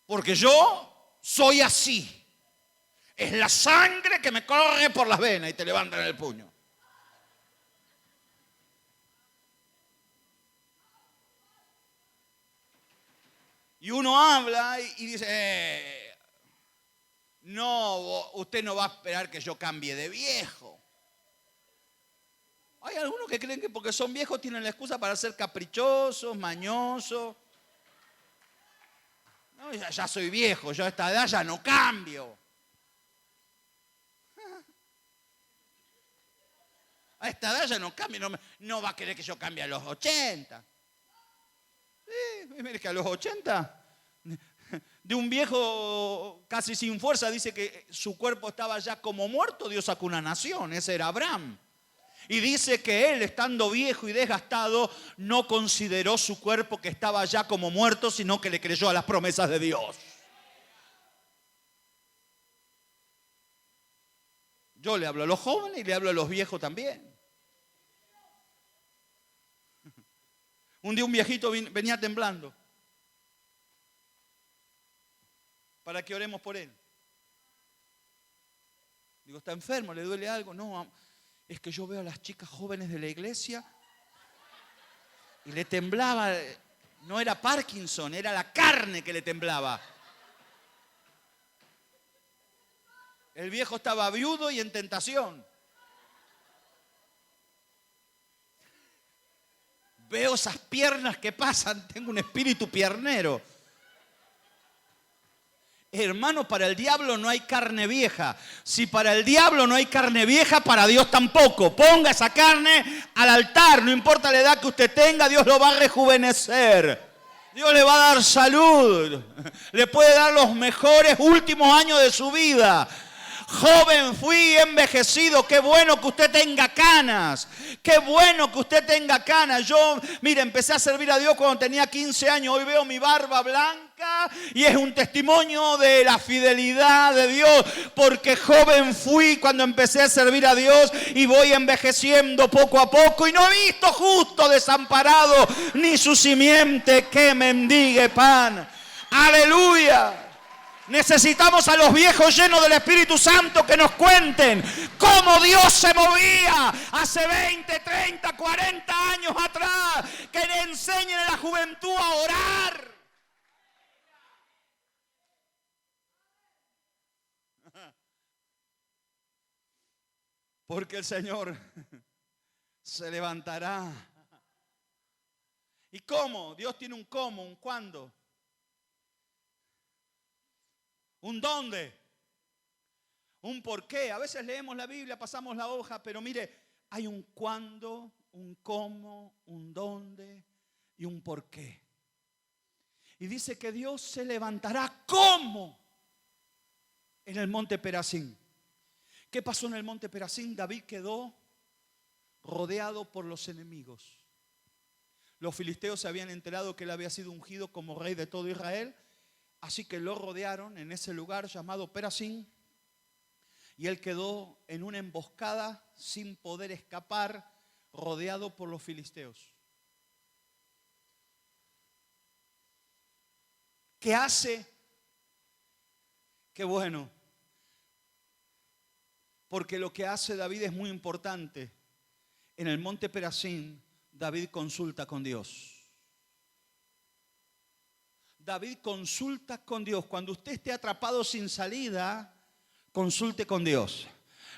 Porque yo soy así. Es la sangre que me corre por las venas y te levantan el puño. Y uno habla y dice, no, usted no va a esperar que yo cambie de viejo. Hay algunos que creen que porque son viejos tienen la excusa para ser caprichosos, mañosos. No, ya soy viejo, yo a esta edad ya no cambio. A esta edad ya no cambio, no va a querer que yo cambie a los 80. Sí, mire que a los 80, de un viejo casi sin fuerza, dice que su cuerpo estaba ya como muerto, Dios sacó una nación, ese era Abraham. Y dice que él, estando viejo y desgastado, no consideró su cuerpo que estaba ya como muerto, sino que le creyó a las promesas de Dios. Yo le hablo a los jóvenes y le hablo a los viejos también. Un día un viejito venía temblando para que oremos por él. Digo, ¿está enfermo? ¿Le duele algo? No, es que yo veo a las chicas jóvenes de la iglesia y le temblaba. No era Parkinson, era la carne que le temblaba. El viejo estaba viudo y en tentación. Veo esas piernas que pasan, tengo un espíritu piernero. Hermano, para el diablo no hay carne vieja. Si para el diablo no hay carne vieja, para Dios tampoco. Ponga esa carne al altar, no importa la edad que usted tenga, Dios lo va a rejuvenecer. Dios le va a dar salud, le puede dar los mejores últimos años de su vida. Joven fui envejecido, qué bueno que usted tenga canas, qué bueno que usted tenga canas. Yo, mire, empecé a servir a Dios cuando tenía 15 años, hoy veo mi barba blanca y es un testimonio de la fidelidad de Dios, porque joven fui cuando empecé a servir a Dios y voy envejeciendo poco a poco y no he visto justo desamparado ni su simiente que mendigue pan. Aleluya. Necesitamos a los viejos llenos del Espíritu Santo que nos cuenten cómo Dios se movía hace 20, 30, 40 años años atrás, que le enseñen a la juventud a orar. Porque el Señor se levantará. ¿Y cómo? Dios tiene un cómo, un cuándo, un dónde, un por qué. A veces leemos la Biblia, pasamos la hoja, pero mire, hay un cuándo, un cómo, un dónde y un por qué. Y dice que Dios se levantará ¿cómo? En el monte Perazín. ¿Qué pasó en el monte Perazín? David quedó rodeado por los enemigos. Los filisteos se habían enterado que él había sido ungido como rey de todo Israel, así que lo rodearon en ese lugar llamado Perazín, y él quedó en una emboscada sin poder escapar, rodeado por los filisteos. ¿Qué hace? Qué bueno. Porque lo que hace David es muy importante. En el monte Perazín, David consulta con Dios. David consulta con Dios. Cuando usted esté atrapado sin salida, consulte con Dios.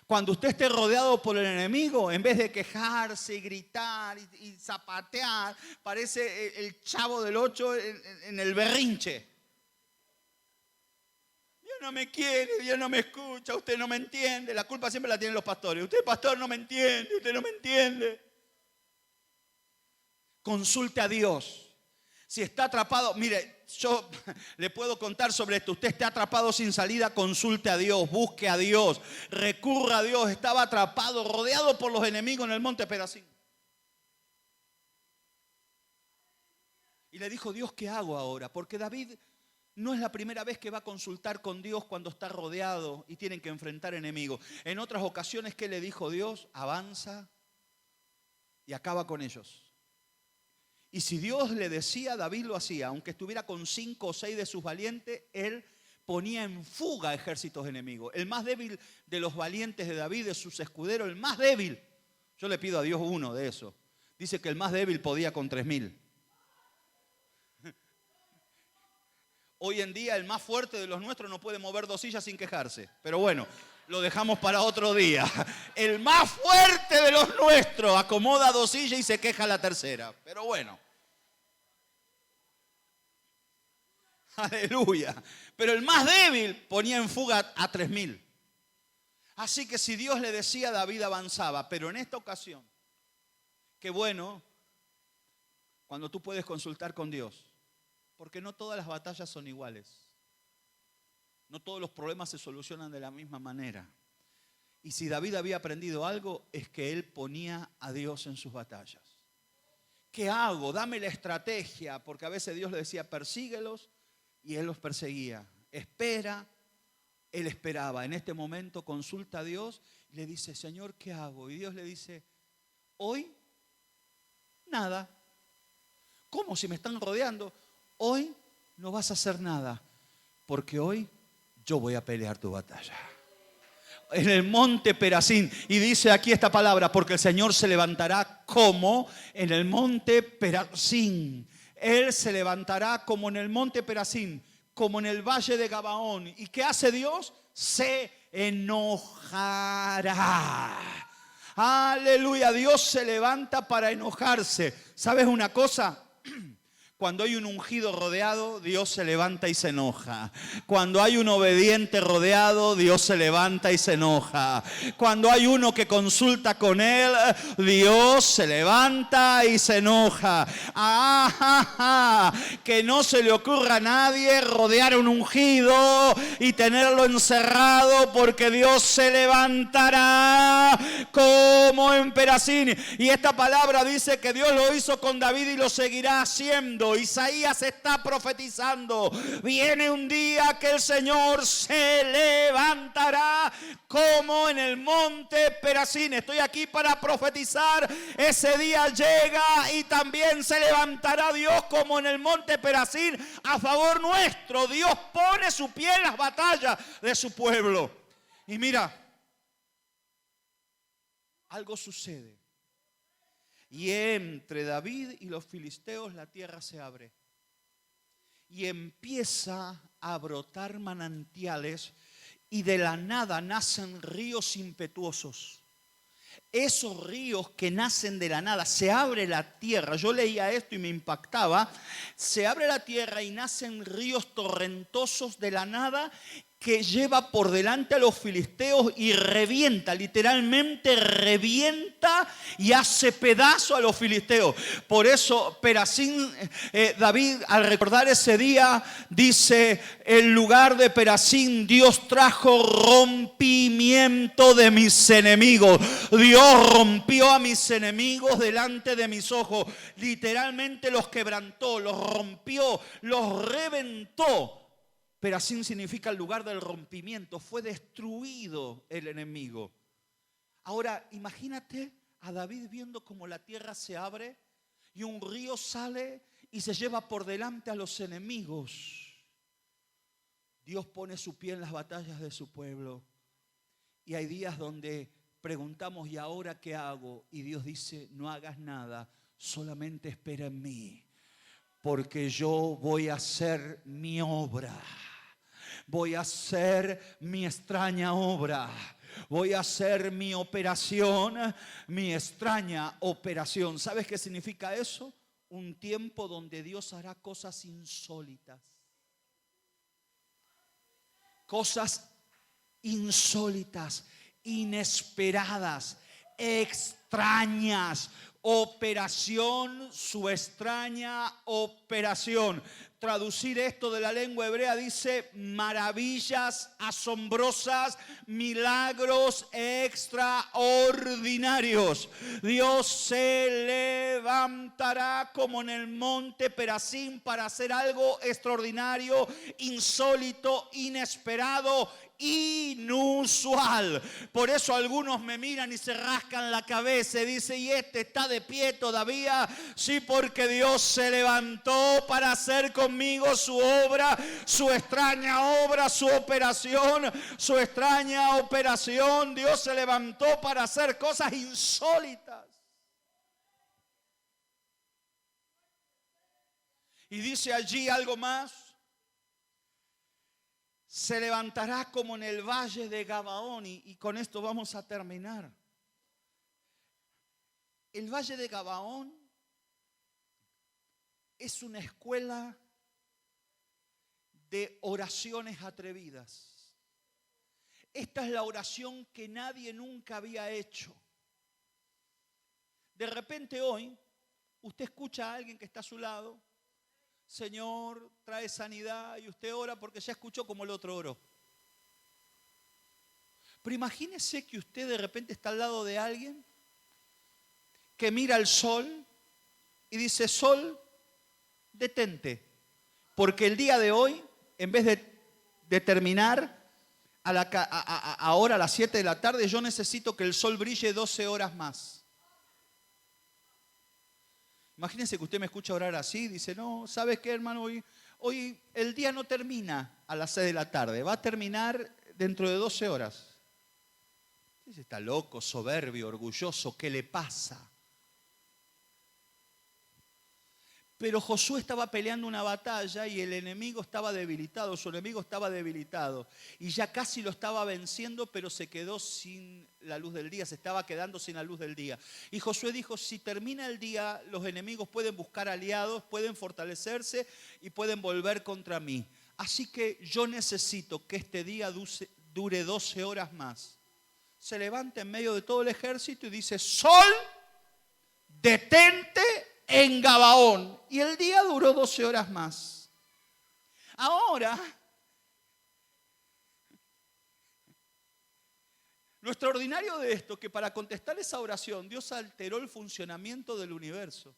Cuando usted esté rodeado por el enemigo, en vez de quejarse y gritar y zapatear, parece el Chavo del 8 en el berrinche. Dios no me quiere, Dios no me escucha, usted no me entiende. La culpa siempre la tienen los pastores. Usted, pastor, no me entiende, usted no me entiende. Consulte a Dios. Si está atrapado, mire, yo le puedo contar sobre esto. Usted está atrapado sin salida, consulte a Dios, busque a Dios, recurra a Dios. Estaba atrapado, rodeado por los enemigos en el monte Perazín. Y le dijo, Dios, ¿qué hago ahora? Porque David no es la primera vez que va a consultar con Dios cuando está rodeado y tienen que enfrentar enemigos. En otras ocasiones, ¿qué le dijo Dios? Avanza y acaba con ellos. Y si Dios le decía, David lo hacía. Aunque estuviera con 5 o 6 de sus valientes, él ponía en fuga ejércitos enemigos. El más débil de los valientes de David, de sus escuderos, el más débil. Yo le pido a Dios uno de esos. Dice que el más débil podía con 3.000. Hoy en día el más fuerte de los nuestros no puede mover 2 sillas sin quejarse. Pero bueno, lo dejamos para otro día. El más fuerte de los nuestros acomoda 2 sillas y se queja la tercera. Pero bueno. Aleluya. Pero el más débil ponía en fuga a 3.000. Así que si Dios le decía, David avanzaba. Pero en esta ocasión, qué bueno cuando tú puedes consultar con Dios. Porque no todas las batallas son iguales. No todos los problemas se solucionan de la misma manera. Y si David había aprendido algo, es que él ponía a Dios en sus batallas. ¿Qué hago? Dame la estrategia. Porque a veces Dios le decía, persíguelos, y él los perseguía. Espera, él esperaba. En este momento consulta a Dios y le dice, Señor, ¿qué hago? Y Dios le dice, hoy, nada. ¿Cómo si me están rodeando? Hoy no vas a hacer nada, porque hoy yo voy a pelear tu batalla. En el monte Perazín. Y dice aquí esta palabra, porque el Señor se levantará como en el monte Perazín. Él se levantará como en el monte Perazín, como en el valle de Gabaón. ¿Y qué hace Dios? Se enojará. Aleluya, Dios se levanta para enojarse. ¿Sabes una cosa? Cuando hay un ungido rodeado, Dios se levanta y se enoja. Cuando hay un obediente rodeado, Dios se levanta y se enoja. Cuando hay uno que consulta con Él, Dios se levanta y se enoja. Que no se le ocurra a nadie rodear a un ungido y tenerlo encerrado, porque Dios se levantará como en Perazín. Y esta palabra dice que Dios lo hizo con David y lo seguirá haciendo. Isaías está profetizando. Viene un día que el Señor se levantará como en el monte Perazín. Estoy aquí para profetizar. Ese día llega y también se levantará Dios como en el monte Perazín a favor nuestro. Dios pone su pie en las batallas de su pueblo. Y mira, algo sucede. Y entre David y los filisteos la tierra se abre. Y empieza a brotar manantiales y de la nada nacen ríos impetuosos. Esos ríos que nacen de la nada, se abre la tierra. Yo leía esto y me impactaba. Se abre la tierra y nacen ríos torrentosos de la nada que lleva por delante a los filisteos y revienta, literalmente revienta y hace pedazo a los filisteos. Por eso Perasín, David, al recordar ese día, dice: en lugar de Perasín, Dios trajo rompimiento de mis enemigos. Dios rompió a mis enemigos delante de mis ojos. Literalmente los quebrantó, los rompió, los reventó. Perasín significa el lugar del rompimiento. Fue destruido el enemigo. Ahora imagínate a David viendo cómo la tierra se abre y un río sale y se lleva por delante a los enemigos. Dios pone su pie en las batallas de su pueblo. Y hay días donde preguntamos: ¿y ahora qué hago? Y Dios dice: no hagas nada, solamente espera en mí, porque yo voy a hacer mi obra. Voy a hacer mi extraña obra. Voy a hacer mi operación, mi extraña operación. ¿Sabes qué significa eso? Un tiempo donde Dios hará cosas insólitas. Cosas insólitas, inesperadas, extrañas. Operación, su extraña operación. Traducir esto de la lengua hebrea dice: maravillas asombrosas, milagros extraordinarios. Dios se levantará como en el monte Perasín para hacer algo extraordinario, insólito, inesperado, inusual. Por eso algunos me miran y se rascan la cabeza y dicen: ¿y este está de pie todavía? Sí, porque Dios se levantó para hacer conmigo su obra, su extraña obra, su operación, su extraña operación. Dios se levantó para hacer cosas insólitas. Y dice allí algo más: se levantará como en el valle de Gabaón. Y con esto vamos a terminar. El valle de Gabaón es una escuela de oraciones atrevidas. Esta es la oración que nadie nunca había hecho. De repente hoy, usted escucha a alguien que está a su lado: Señor, trae sanidad, y usted ora porque ya escuchó como el otro oró. Pero imagínese que usted de repente está al lado de alguien que mira al sol y dice: sol, detente, porque el día de hoy, en vez de terminar ahora a las 7 de la tarde, yo necesito que el sol brille 12 horas más. Imagínense que usted me escucha orar así y dice: no, ¿sabes qué, hermano? Hoy el día no termina a las 6 de la tarde, va a terminar dentro de 12 horas. Dice: está loco, soberbio, orgulloso, ¿qué le pasa? Pero Josué estaba peleando una batalla y el enemigo estaba debilitado, su enemigo estaba debilitado. Y ya casi lo estaba venciendo, pero se quedó sin la luz del día, se estaba quedando sin la luz del día. Y Josué dijo: si termina el día, los enemigos pueden buscar aliados, pueden fortalecerse y pueden volver contra mí. Así que yo necesito que este día dure 12 horas más. Se levanta en medio de todo el ejército y dice: sol, detente en Gabaón. Y el día duró 12 horas más. Ahora, lo extraordinario de esto, que para contestar esa oración, Dios alteró el funcionamiento del universo.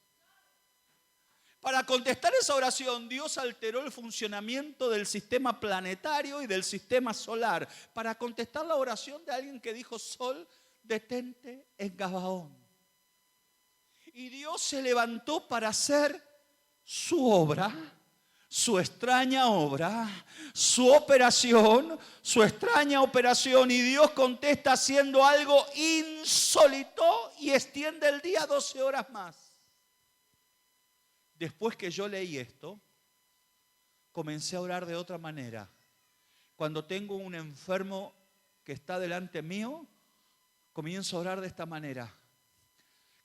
Para contestar esa oración, Dios alteró el funcionamiento del sistema planetario y del sistema solar. Para contestar la oración de alguien que dijo: sol, detente en Gabaón. Y Dios se levantó para hacer su obra, su extraña obra, su operación, su extraña operación, y Dios contesta haciendo algo insólito y extiende el día 12 horas más. Después que yo leí esto, comencé a orar de otra manera. Cuando tengo un enfermo que está delante mío, comienzo a orar de esta manera: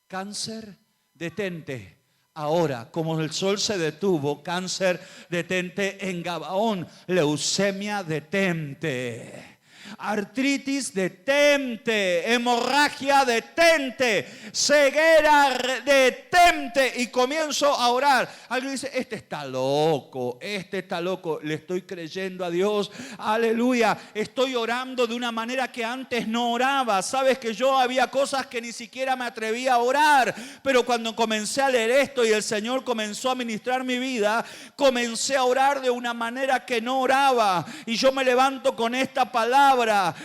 cáncer, detente. Ahora, como el sol se detuvo, cáncer, detente en Gabaón. Leucemia, detente. Artritis, detente. Hemorragia, detente. Ceguera, detente. Y comienzo a orar. Alguien dice: este está loco, este está loco. Le estoy creyendo a Dios. Aleluya. Estoy orando de una manera que antes no oraba. Sabes que yo había cosas que ni siquiera me atrevía a orar. Pero cuando comencé a leer esto y el Señor comenzó a ministrar mi vida, comencé a orar de una manera que no oraba. Y yo me levanto con esta palabra: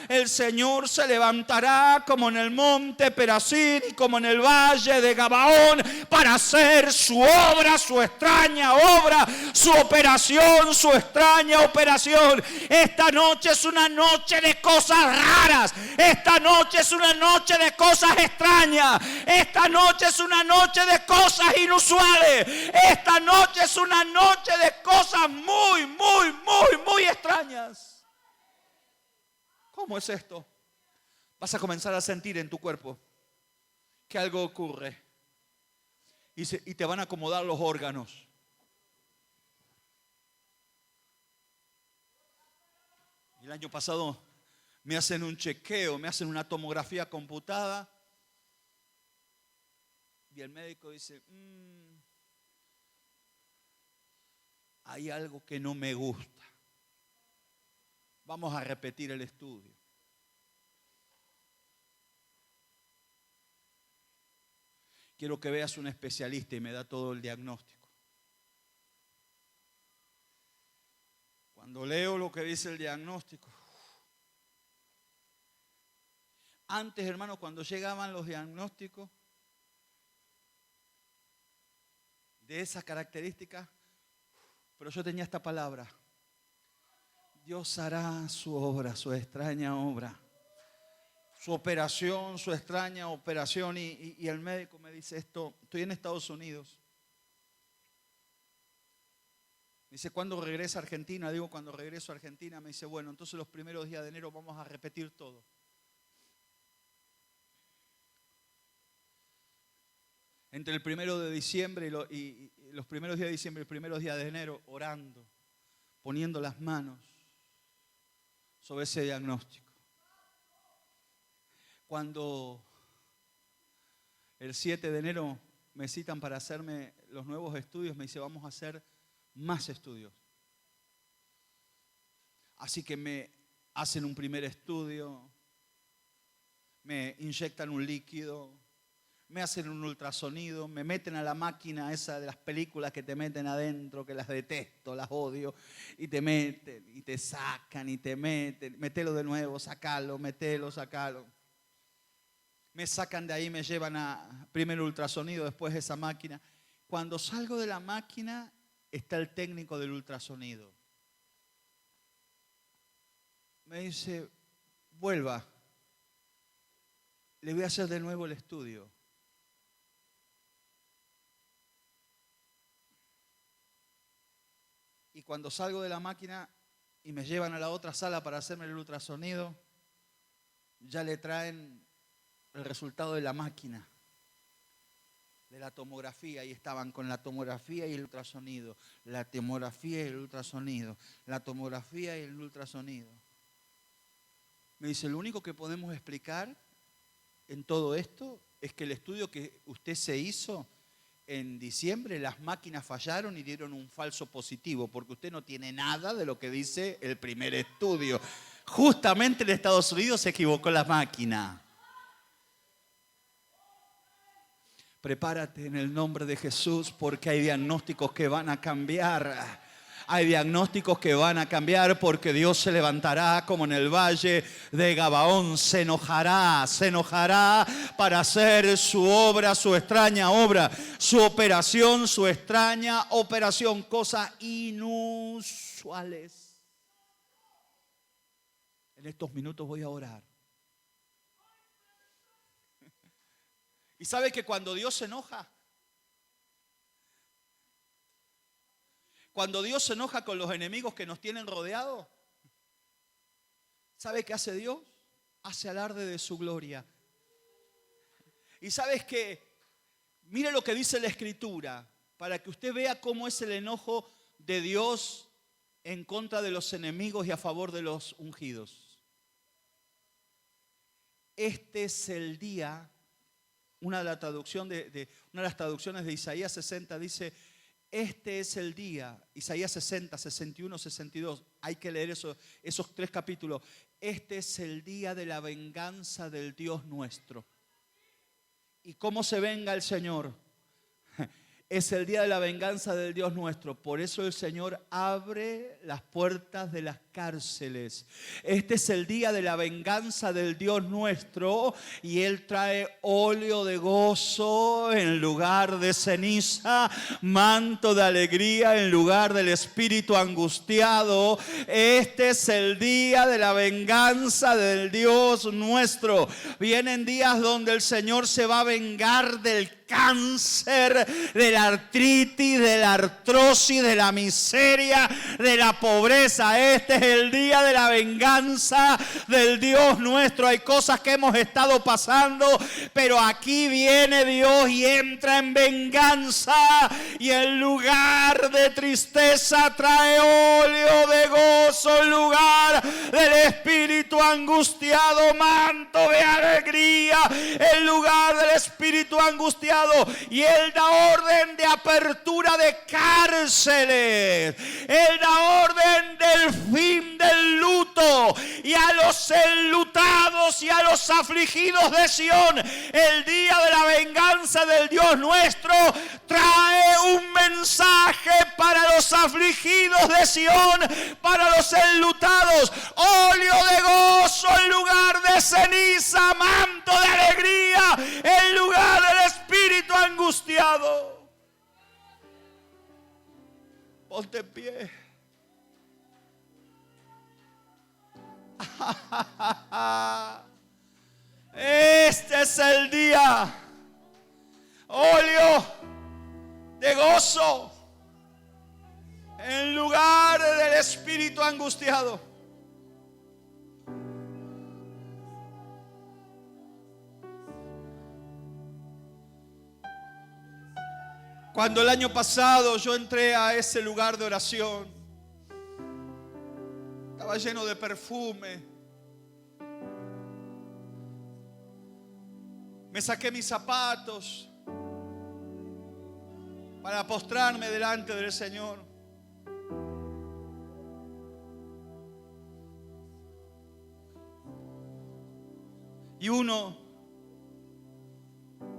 el Señor se levantará como en el monte Perasim y como en el valle de Gabaón para hacer su obra, su extraña obra, su operación, su extraña operación. Esta noche es una noche de cosas raras. Esta noche es una noche de cosas extrañas. Esta noche es una noche de cosas inusuales. Esta noche es una noche de cosas muy extrañas. ¿Cómo es esto? Vas a comenzar a sentir en tu cuerpo que algo ocurre y te van a acomodar los órganos. El año pasado me hacen un chequeo, me hacen una tomografía computada y el médico dice: hay algo que no me gusta. Vamos a repetir el estudio. Quiero que veas un especialista, y me da todo el diagnóstico. Cuando leo lo que dice el diagnóstico, antes, hermano, cuando llegaban los diagnósticos de esas características, pero yo tenía esta palabra: Dios hará su obra, su extraña obra, su operación, su extraña operación. Y el médico me dice esto: estoy en Estados Unidos. Me dice: ¿cuándo regresa a Argentina? Digo: cuando regreso a Argentina. Me dice: bueno, entonces los primeros días de enero vamos a repetir todo. Entre el 1 de diciembre y los primeros días de diciembre y los primeros días de enero, orando, poniendo las manos sobre ese diagnóstico. Cuando el 7 de enero me citan para hacerme los nuevos estudios, me dice: vamos a hacer más estudios. Así que me hacen un primer estudio, me inyectan un líquido, me hacen un ultrasonido, me meten a la máquina esa de las películas que te meten adentro, que las detesto, las odio, y te meten, y te sacan, y te meten, metelo de nuevo, sacalo, metelo, sacalo. Me sacan de ahí, me llevan a primero ultrasonido, después esa máquina. Cuando salgo de la máquina, está el técnico del ultrasonido. Me dice: vuelva, le voy a hacer de nuevo el estudio. Y cuando salgo de la máquina y me llevan a la otra sala para hacerme el ultrasonido, ya le traen el resultado de la máquina, de la tomografía, y estaban con la tomografía y el ultrasonido, la tomografía y el ultrasonido, la tomografía y el ultrasonido. Me dice: lo único que podemos explicar en todo esto es que el estudio que usted se hizo en diciembre, las máquinas fallaron y dieron un falso positivo, porque usted no tiene nada de lo que dice el primer estudio. Justamente en Estados Unidos se equivocó la máquina. Prepárate en el nombre de Jesús, porque hay diagnósticos que van a cambiar. Hay diagnósticos que van a cambiar porque Dios se levantará como en el valle de Gabaón. Se enojará para hacer su obra, su extraña obra, su operación, su extraña operación. Cosas inusuales. En estos minutos voy a orar. ¿Y sabe que cuando Dios se enoja? Cuando Dios se enoja con los enemigos que nos tienen rodeados, ¿sabe qué hace Dios? Hace alarde de su gloria. Y sabes que, mire lo que dice la Escritura, para que usted vea cómo es el enojo de Dios en contra de los enemigos y a favor de los ungidos. Este es el día, una de las traducciones de Isaías 60 dice: este es el día, Isaías 60, 61, 62, hay que leer esos 3 capítulos. Este es el día de la venganza del Dios nuestro. ¿Y cómo se venga el Señor? Es el día de la venganza del Dios nuestro. Por eso el Señor abre las puertas de las cárceles. Este es el día de la venganza del Dios nuestro. Y Él trae óleo de gozo en lugar de ceniza, manto de alegría en lugar del espíritu angustiado. Este es el día de la venganza del Dios nuestro. Vienen días donde el Señor se va a vengar del cáncer, de la artritis, de la artrosis, de la miseria, de la pobreza. Este es el día de la venganza del Dios nuestro. Hay cosas que hemos estado pasando, pero aquí viene Dios y entra en venganza, y en lugar de tristeza trae óleo de gozo, en lugar del espíritu angustiado, manto de alegría, en lugar del espíritu angustiado. Y Él da orden de apertura de cárceles. Él da orden del fin del luto. Y a los enlutados y a los afligidos de Sión, el día de la venganza del Dios nuestro trae un mensaje para los afligidos de Sión, para los enlutados: óleo de gozo en lugar de ceniza, manto de alegría en lugar del espíritu angustiado. Ponte en pie. Este es el día. Óleo de gozo en lugar del espíritu angustiado. Cuando el año pasado yo entré a ese lugar de oración, estaba lleno de perfume. Me saqué mis zapatos para postrarme delante del Señor. Y uno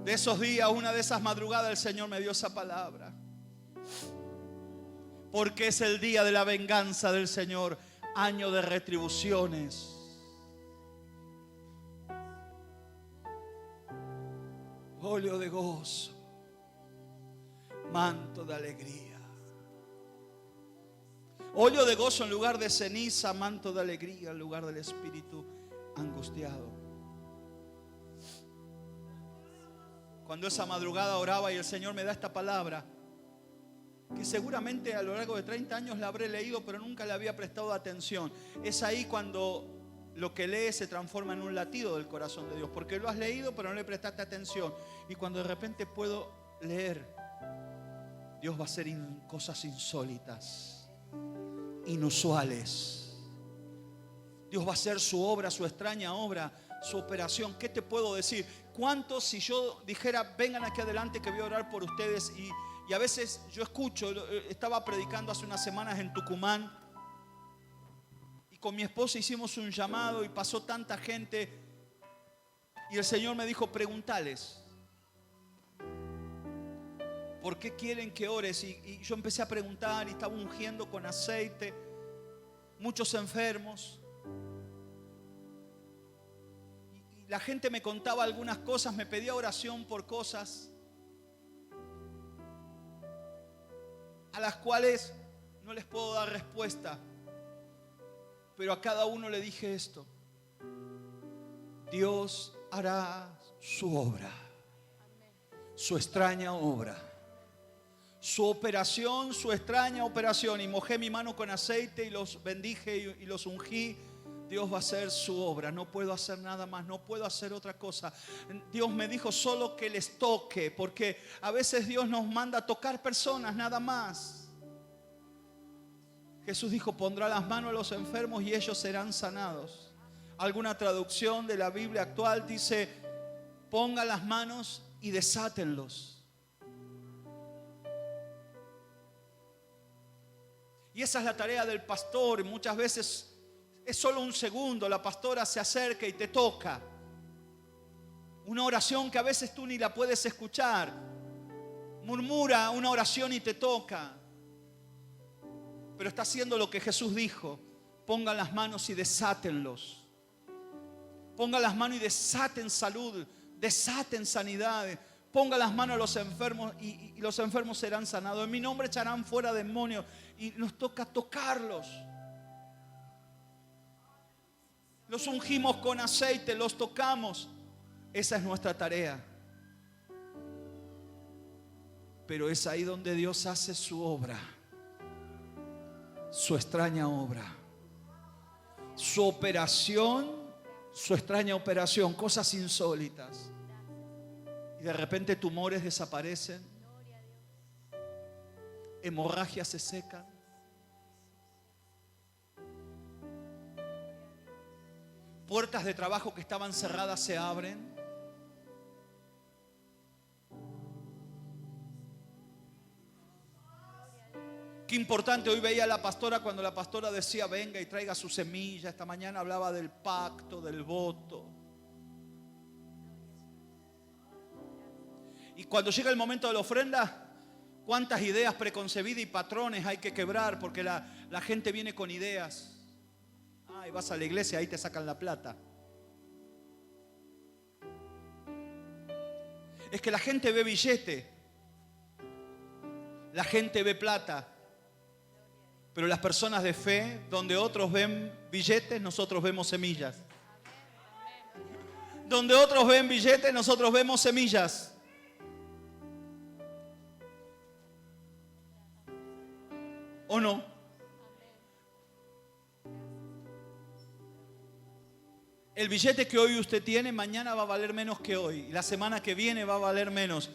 de esos días, una de esas madrugadas, el Señor me dio esa palabra. Porque es el día de la venganza del Señor, año de retribuciones. Óleo de gozo, manto de alegría. Óleo de gozo en lugar de ceniza, manto de alegría en lugar del espíritu angustiado. Cuando esa madrugada oraba y el Señor me da esta palabra, que seguramente a lo largo de 30 años la habré leído, pero nunca le había prestado atención. Es ahí cuando lo que lees se transforma en un latido del corazón de Dios, porque lo has leído pero no le prestaste atención. Y cuando de repente puedo leer, Dios va a hacer cosas insólitas, inusuales. Dios va a hacer su obra, su extraña obra, su operación. ¿Qué te puedo decir? ¿Cuántos, si yo dijera, vengan aquí adelante que voy a orar por ustedes? Y a veces yo escucho, estaba predicando hace unas semanas en Tucumán, y con mi esposa hicimos un llamado y pasó tanta gente, y el Señor me dijo: preguntales, ¿por qué quieren que ores? Y yo empecé a preguntar y estaba ungiendo con aceite, muchos enfermos. Y la gente me contaba algunas cosas, me pedía oración por cosas a las cuales no les puedo dar respuesta. Pero a cada uno le dije esto: Dios hará su obra, su extraña obra, su operación, su extraña operación. Y mojé mi mano con aceite y los bendije y los ungí. Dios va a hacer su obra. No puedo hacer nada más, no puedo hacer otra cosa. Dios me dijo solo que les toque, porque a veces Dios nos manda a tocar personas nada más. Jesús dijo: pondrá las manos a los enfermos y ellos serán sanados. Alguna traducción de la Biblia actual dice: ponga las manos y desátenlos. Y esa es la tarea del pastor. Muchas veces es solo un segundo, la pastora se acerca y te toca. Una oración que a veces tú ni la puedes escuchar. Murmura una oración y te toca. Pero está haciendo lo que Jesús dijo: pongan las manos y desátenlos. Pongan las manos y desaten salud, desaten sanidad. Pongan las manos a los enfermos y los enfermos serán sanados. En mi nombre echarán fuera demonios. Y nos toca tocarlos. Los ungimos con aceite, los tocamos. Esa es nuestra tarea. Pero es ahí donde Dios hace su obra, su extraña obra, su operación, su extraña operación, cosas insólitas. Y de repente tumores desaparecen, hemorragias se secan, puertas de trabajo que estaban cerradas se abren. Qué importante, hoy veía a la pastora cuando la pastora decía: venga y traiga su semilla. Esta mañana hablaba del pacto, del voto. Y cuando llega el momento de la ofrenda, cuántas ideas preconcebidas y patrones hay que quebrar, porque la gente viene con ideas. Y vas a la iglesia, ahí te sacan la plata. Es que la gente ve billete, la gente ve plata. Pero las personas de fe, donde otros ven billetes, nosotros vemos semillas. Donde otros ven billetes, nosotros vemos semillas. ¿O no? El billete que hoy usted tiene, mañana va a valer menos que hoy. Y la semana que viene va a valer menos.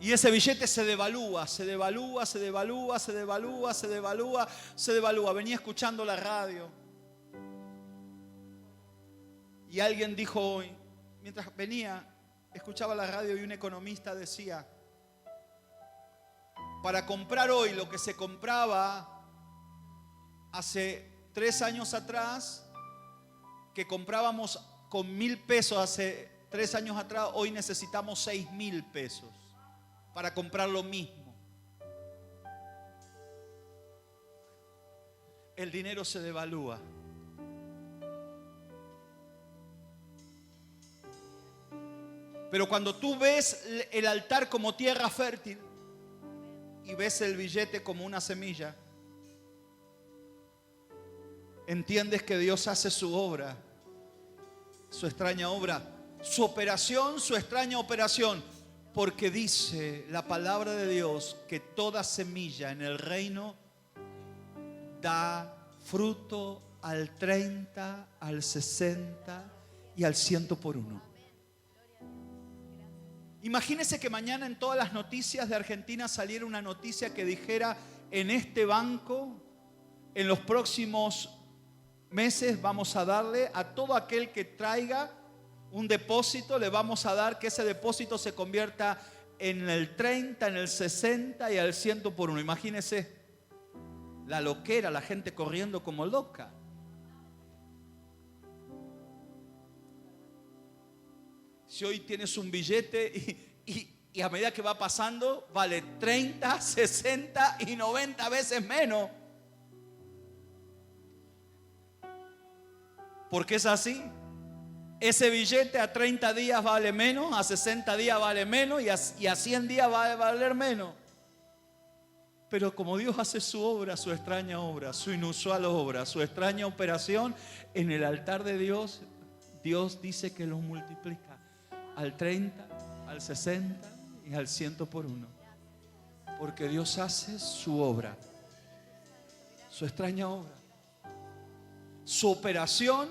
Y ese billete se devalúa, se devalúa, se devalúa, se devalúa, se devalúa, se devalúa. Venía escuchando la radio. Y alguien dijo hoy, mientras venía, escuchaba la radio y un economista decía: para comprar hoy lo que se compraba hace 3 años atrás, que comprábamos con 1.000 pesos hace 3 años atrás, hoy necesitamos 6.000 pesos para comprar lo mismo. El dinero se devalúa. Pero cuando tú ves el altar como tierra fértil y ves el billete como una semilla, entiendes que Dios hace su obra, su extraña obra, su operación, su extraña operación. Porque dice la palabra de Dios que toda semilla en el reino da fruto al 30, al 60 y al 100 por 1. Imagínese que mañana en todas las noticias de Argentina saliera una noticia que dijera: en este banco, en los próximos meses vamos a darle a todo aquel que traiga un depósito, le vamos a dar que ese depósito se convierta en el 30, en el 60 y al 100 por 1. Imagínese la loquera, la gente corriendo como loca. Si hoy tienes un billete y Y a medida que va pasando, vale 30, 60 y 90 veces menos. Porque es así. Ese billete a 30 días vale menos, a 60 días vale menos y a 100 días va a valer menos. Pero como Dios hace su obra, su extraña obra, su inusual obra, su extraña operación, en el altar de Dios, Dios dice que los multiplica al 30, al 60 y al 100 por uno. Porque Dios hace su obra, su extraña obra, su operación,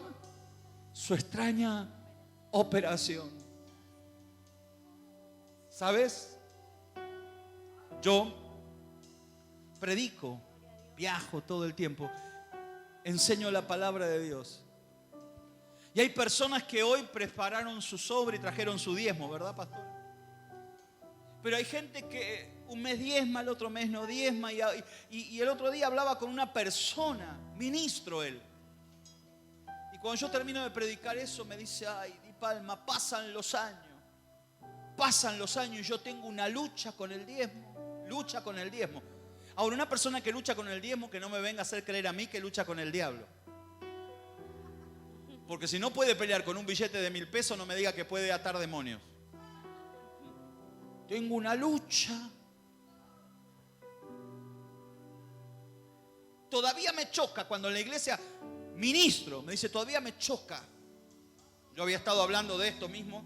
su extraña operación. ¿Sabes? Yo predico, viajo todo el tiempo, enseño la palabra de Dios. Y hay personas que hoy prepararon su sobre y trajeron su diezmo, ¿verdad, pastor? Pero hay gente que un mes diezma, el otro mes no diezma. Y el otro día hablaba con una persona, ministro él. Y cuando yo termino de predicar eso, me dice: ay, Di Palma, pasan los años y yo tengo una lucha con el diezmo. Ahora, una persona que lucha con el diezmo, que no me venga a hacer creer a mí que lucha con el diablo. Porque si no puede pelear con un billete de 1000 pesos, no me diga que puede atar demonios. Tengo una lucha. Todavía me choca cuando en la iglesia ministro me dice: todavía me choca. Yo había estado hablando de esto mismo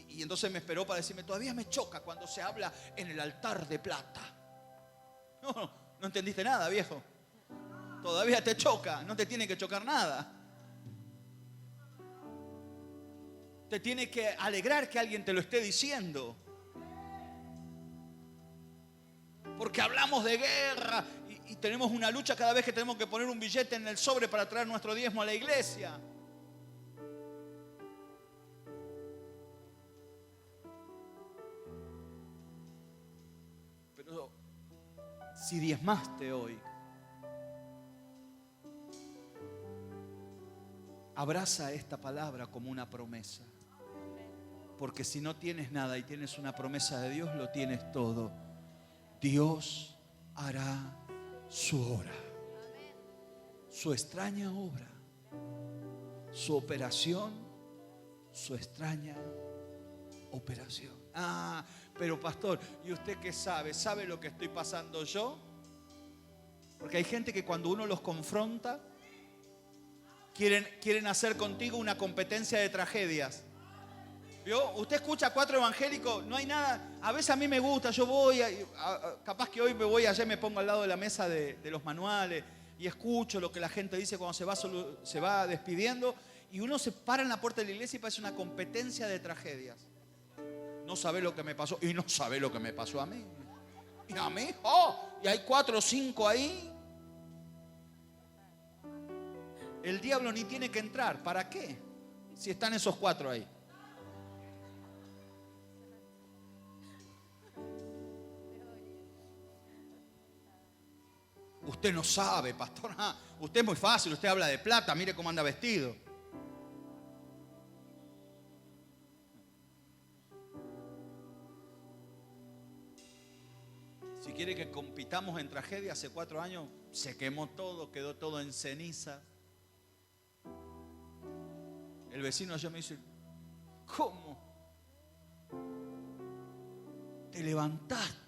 y entonces me esperó para decirme: todavía me choca cuando se habla en el altar de plata. No entendiste nada, viejo. Todavía te choca, no te tiene que chocar nada. Te tiene que alegrar que alguien te lo esté diciendo. Porque hablamos de guerra y tenemos una lucha cada vez que tenemos que poner un billete en el sobre para traer nuestro diezmo a la iglesia. Pero si diezmaste hoy, abraza esta palabra como una promesa. Porque si no tienes nada y tienes una promesa de Dios, lo tienes todo. Dios hará su obra, su extraña obra, su operación, su extraña operación. Ah, pero pastor, ¿y usted qué sabe? ¿Sabe lo que estoy pasando yo? Porque hay gente que cuando uno los confronta, quieren hacer contigo una competencia de tragedias. ¿Vio? Usted escucha a 4 evangélicos, no hay nada. A veces a mí me gusta, yo voy, capaz que hoy me voy, ayer me pongo al lado de la mesa de los manuales y escucho lo que la gente dice cuando se va despidiendo, y uno se para en la puerta de la iglesia y parece una competencia de tragedias. No sabe lo que me pasó y no sabe lo que me pasó a mí. Y a mí, y hay 4 o 5 ahí. El diablo ni tiene que entrar. ¿Para qué? Si están esos 4 ahí. Usted no sabe, pastor. Usted es muy fácil, usted habla de plata, mire cómo anda vestido. Si quiere que compitamos en tragedia, hace 4 años se quemó todo, quedó todo en ceniza. El vecino allá me dice: ¿cómo? ¿Te levantaste?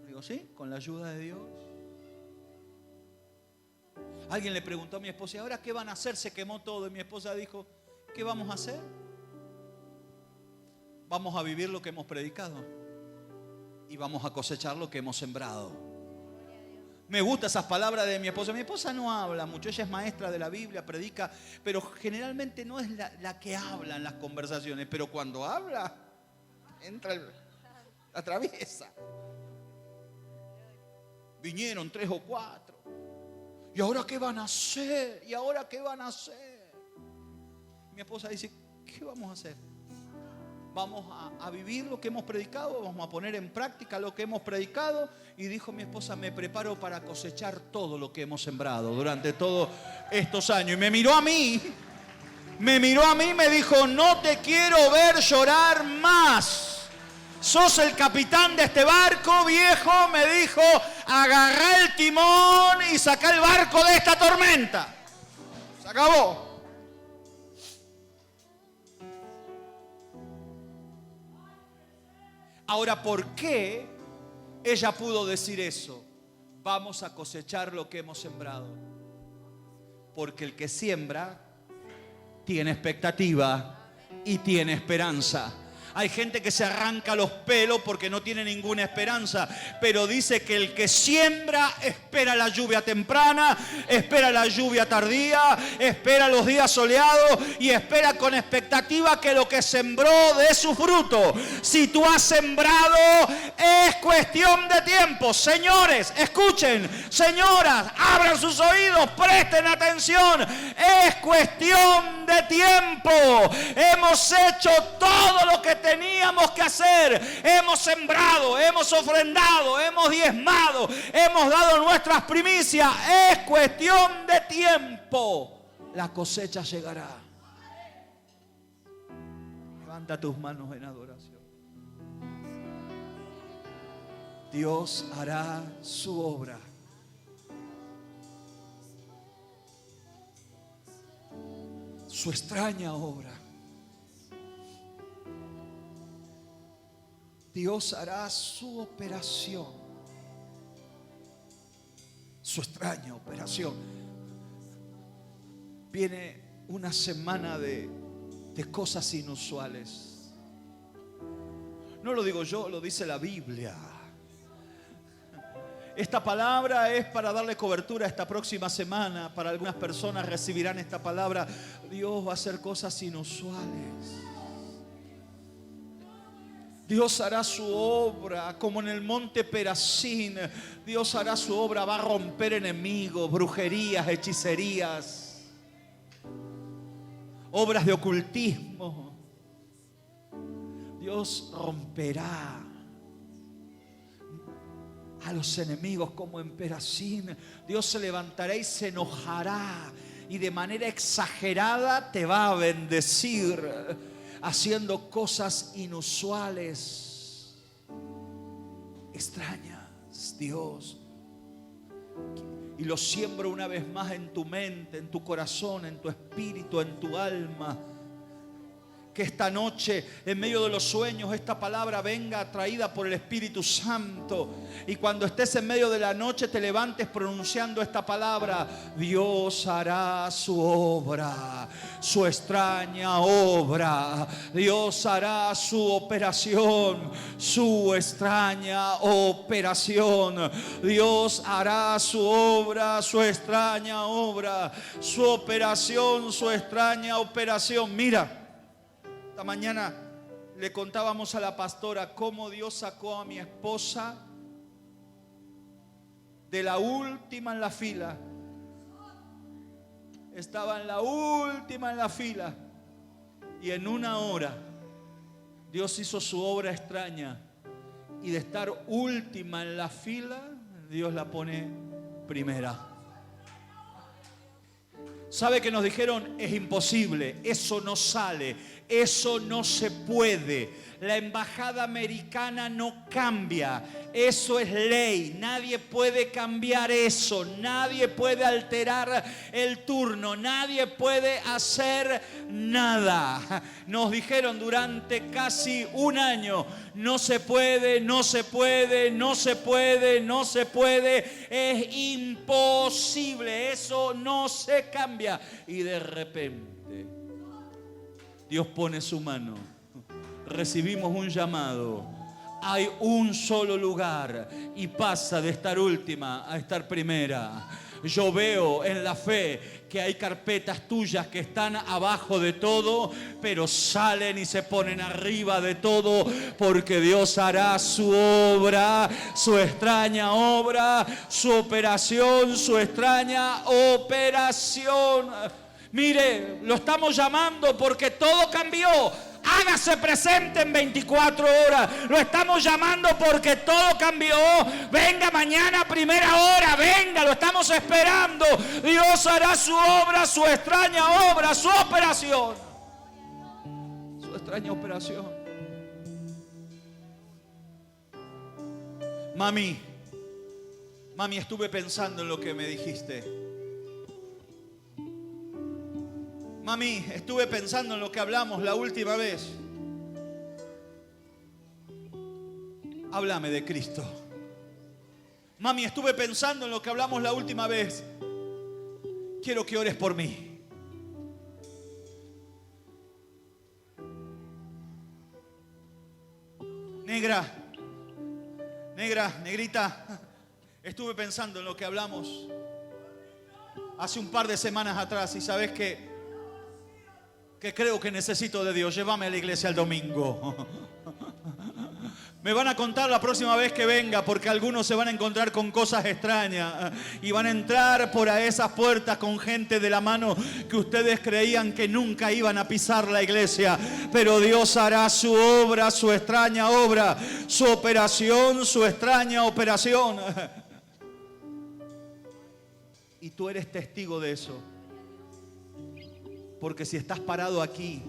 Digo: sí, con la ayuda de Dios. Alguien le preguntó a mi esposa: ¿y ahora qué van a hacer? Se quemó todo. Y mi esposa dijo: ¿qué vamos a hacer? Vamos a vivir lo que hemos predicado y vamos a cosechar lo que hemos sembrado. Me gustan esas palabras de mi esposa. Mi esposa no habla mucho, ella es maestra de la Biblia, predica, pero generalmente no es la que habla en las conversaciones. Pero cuando habla, entra, atraviesa. Vinieron 3 o 4. ¿Y ahora qué van a hacer? ¿Y ahora qué van a hacer? Mi esposa dice: ¿qué vamos a hacer? Vamos a vivir lo que hemos predicado, vamos a poner en práctica lo que hemos predicado. Y dijo mi esposa: me preparo para cosechar todo lo que hemos sembrado durante todos estos años. Y me miró a mí Me miró a mí y me dijo, no te quiero ver llorar más. Sos el capitán de este barco, viejo. Me dijo, agarrá el timón y sacá el barco de esta tormenta. Se acabó. Ahora, ¿por qué ella pudo decir eso? Vamos a cosechar lo que hemos sembrado. Porque el que siembra tiene expectativa y tiene esperanza. Hay gente que se arranca los pelos porque no tiene ninguna esperanza, pero dice que el que siembra espera la lluvia temprana, espera la lluvia tardía, espera los días soleados y espera con expectativa que lo que sembró dé su fruto. Si tú has sembrado, es cuestión de tiempo. Señores, escuchen. Señoras, abran sus oídos, presten atención. Es cuestión de tiempo. Hemos hecho todo lo que teníamos que hacer. Hemos sembrado, hemos ofrendado, hemos diezmado, hemos dado nuestras primicias. Es cuestión de tiempo. La cosecha llegará. Levanta tus manos en adoración. Dios hará su obra. Su extraña obra. Dios hará su operación, su extraña operación. Viene una semana de cosas inusuales. No lo digo yo, lo dice la Biblia. Esta palabra es para darle cobertura a esta próxima semana. Para algunas personas recibirán esta palabra. Dios va a hacer cosas inusuales. Dios hará su obra como en el monte Perazín. Dios hará su obra, va a romper enemigos, brujerías, hechicerías, obras de ocultismo. Dios romperá a los enemigos como en Perazín. Dios se levantará y se enojará y de manera exagerada te va a bendecir, haciendo cosas inusuales, extrañas. Dios, y lo siembro una vez más en tu mente, en tu corazón, en tu espíritu, en tu alma. Que esta noche, en medio de los sueños, esta palabra venga traída por el Espíritu Santo. Y cuando estés en medio de la noche, te levantes pronunciando esta palabra. Dios hará su obra, su extraña obra. Dios hará su operación, su extraña operación. Dios hará su obra, su extraña obra, su operación, su extraña operación. Mira. Esta mañana le contábamos a la pastora cómo Dios sacó a mi esposa de la última en la fila. Estaba en la última en la fila. Y en una hora Dios hizo su obra extraña. Y de estar última en la fila, Dios la pone primera. ¿Sabe que nos dijeron? Es imposible, eso no sale, eso no se puede. La embajada americana no cambia, eso es ley, nadie puede cambiar eso, nadie puede alterar el turno, nadie puede hacer nada. Nos dijeron durante casi un año, no se puede, no se puede, no se puede, no se puede, es imposible, eso no se cambia. Y de repente Dios pone su mano, recibimos un llamado, hay un solo lugar y pasa de estar última a estar primera. Yo veo en la fe que hay carpetas tuyas que están abajo de todo, pero salen y se ponen arriba de todo, porque Dios hará su obra, su extraña obra, su operación, su extraña operación. Mire, lo estamos llamando porque todo cambió. Hágase presente en 24 horas. Lo estamos llamando porque todo cambió. Venga mañana a primera hora. Venga, lo estamos esperando. Dios hará su obra, su extraña obra, su operación. Su extraña operación. Mami, estuve pensando en lo que me dijiste. Mami, estuve pensando en lo que hablamos la última vez. Háblame de Cristo. Mami, estuve pensando en lo que hablamos la última vez. Quiero que ores por mí. Negrita, estuve pensando en lo que hablamos hace un par de semanas atrás y sabes que creo que necesito de Dios. Llévame a la iglesia el domingo. Me van a contar la próxima vez que venga, porque algunos se van a encontrar con cosas extrañas y van a entrar por a esas puertas con gente de la mano que ustedes creían que nunca iban a pisar la iglesia. Pero Dios hará su obra, su extraña obra, su operación, su extraña operación. Y tú eres testigo de eso. Porque si estás parado aquí,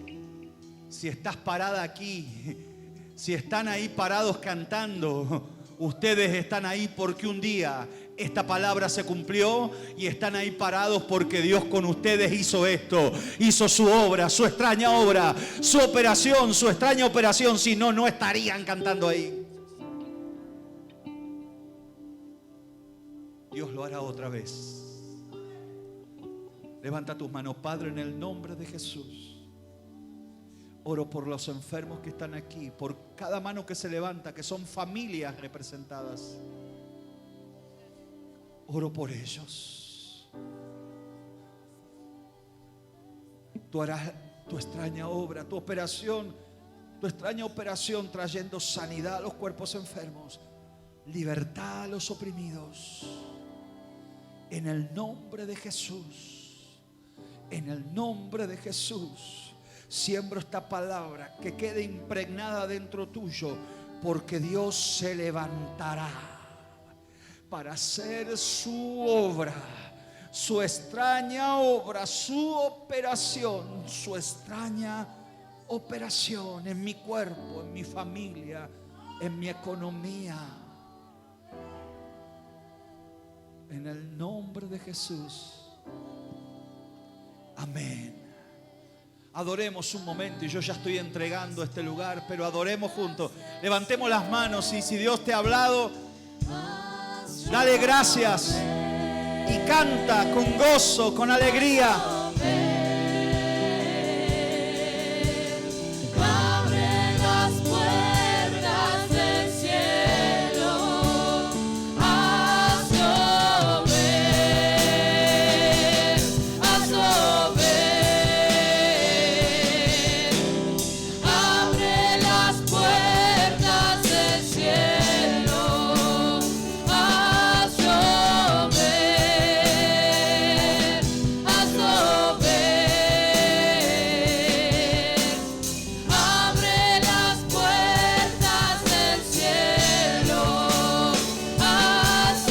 si estás parada aquí, si están ahí parados cantando, ustedes están ahí porque un día esta palabra se cumplió y están ahí parados porque Dios con ustedes hizo esto, hizo su obra, su extraña obra, su operación, su extraña operación. Si no, no estarían cantando ahí. Dios lo hará otra vez. Levanta tus manos. Padre, en el nombre de Jesús, oro por los enfermos que están aquí, por cada mano que se levanta, que son familias representadas. Oro por ellos. Tú harás tu extraña obra, tu operación, tu extraña operación, trayendo sanidad a los cuerpos enfermos, libertad a los oprimidos. En el nombre de Jesús. En el nombre de Jesús, siembro esta palabra que quede impregnada dentro tuyo, porque Dios se levantará para hacer su obra, su extraña obra, su operación, su extraña operación en mi cuerpo, en mi familia, en mi economía. En el nombre de Jesús. Amén. Adoremos un momento y yo ya estoy entregando este lugar, pero adoremos juntos. Levantemos las manos y si Dios te ha hablado, dale gracias y canta con gozo, con alegría. Abre las puertas del cielo, haz llover, haz llover. Abre las puertas del cielo, haz llover, haz llover. Abre las puertas del cielo, haz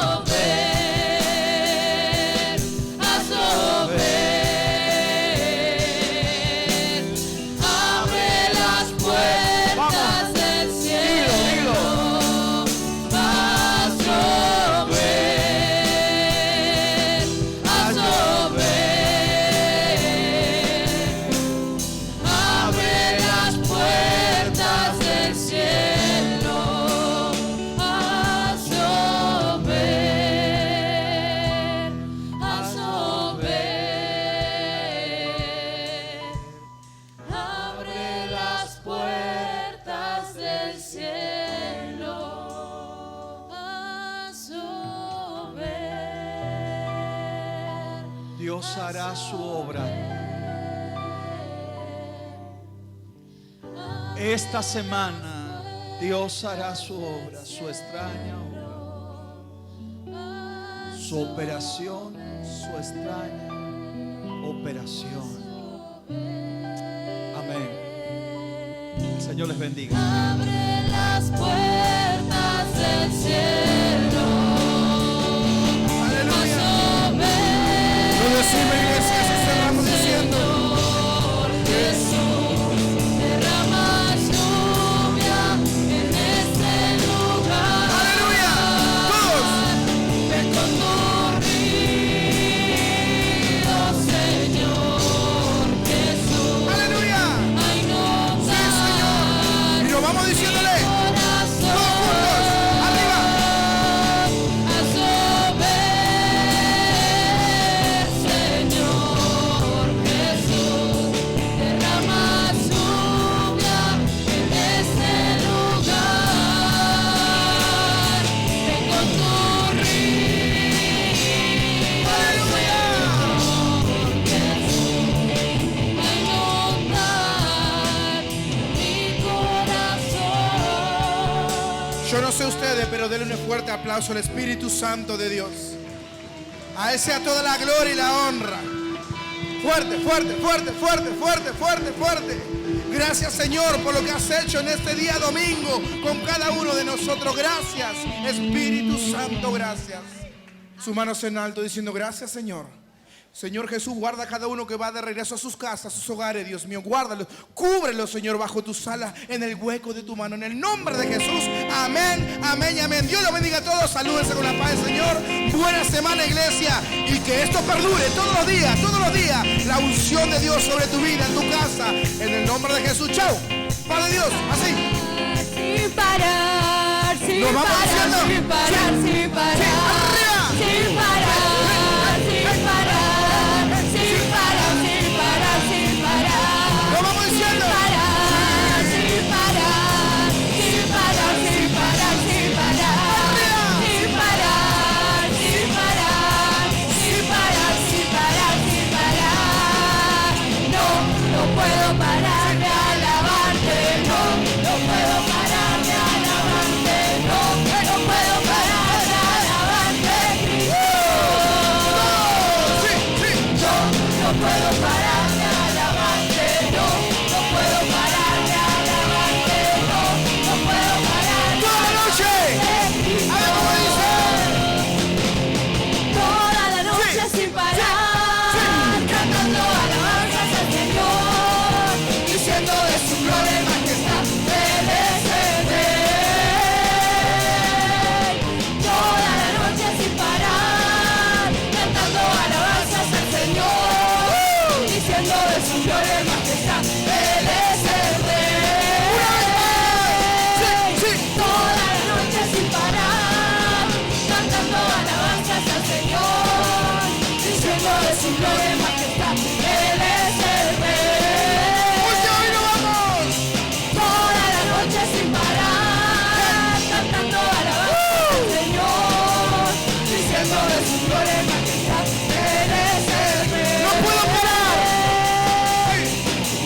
llover, haz llover. Abre las puertas del cielo, haz llover, haz llover. Abre las puertas del cielo, haz llover, haz llover. Abre las puertas del cielo, haz llover. Dios hará su obra. Esta semana Dios hará su obra, su extraña obra, su operación, su extraña operación. Amén. El Señor les bendiga. Abre las puertas del cielo. Aleluya. Lo decimos, iglesia, así cerramos diciendo: Jesús, derrama lluvia en este lugar. aleluya. Todos. Ven con tu río, Señor Jesús, Aleluya. a inundar Y nos vamos diciéndole corazón. todos juntos, arriba. A llover, Señor Jesús, derrama lluvia en este lugar. Ven con tu río, Señor Jesús, a inundar mi corazón. Yo no sé ustedes, pero denle un fuerte aplauso al Espíritu Santo de Dios. A Él sea toda la gloria y la honra. Fuerte, fuerte, fuerte, fuerte, fuerte, fuerte, fuerte. Gracias, Señor, por lo que has hecho en este día domingo con cada uno de nosotros. Gracias, Espíritu Santo, gracias. Sus manos en alto diciendo: gracias, Señor. Señor Jesús, guarda a cada uno que va de regreso a sus casas, a sus hogares, Dios mío. Guárdalos, cúbrelos, Señor, bajo tu sala, en el hueco de tu mano. En el nombre de Jesús, amén, amén y amén. Dios los bendiga a todos. Salúdense con la paz del Señor. Buena semana, iglesia. Y que esto perdure todos los días. La unción de Dios sobre tu vida, en tu casa. En el nombre de Jesús. Chao. Padre Dios, así. Sin parar, sin Nos vamos parar, diciendo. sin parar, Sí. sin parar, Sí, arriba. sin parar, sin parar, sin parar, sin parar, sin parar. Nos vamos diciendo. Sin parar, sin parar, sin parar, sin parar, sin parar, sin parar, sin parar, sin parar, sin parar, sin parar. No, no puedo parar de alabarte, no, no puedo parar de alabarte, no, no puedo parar de alabarte, Sí, sí. no, no puedo parar de alabarte, no, no puedo parar de alabarte, no, no puedo parar de Toda la noche. A ver cómo dice. toda la noche sin parar, cantando alabanzas al Señor, diciendo de su gloria y majestad, Él es el Rey. Toda la noche sin parar, cantando alabanzas al Señor, diciendo de su gloria y majestad, Él es el Rey. Sí, sí. Toda la noche sin parar, cantando alabanzas al Señor, diciendo de su gloria y majestad, Él es el Rey. Hoy nos vamos. Toda la noche sin parar, cantando alabanzas al Señor, diciendo de su gloria y majestad, Él es el Rey. No puedo parar.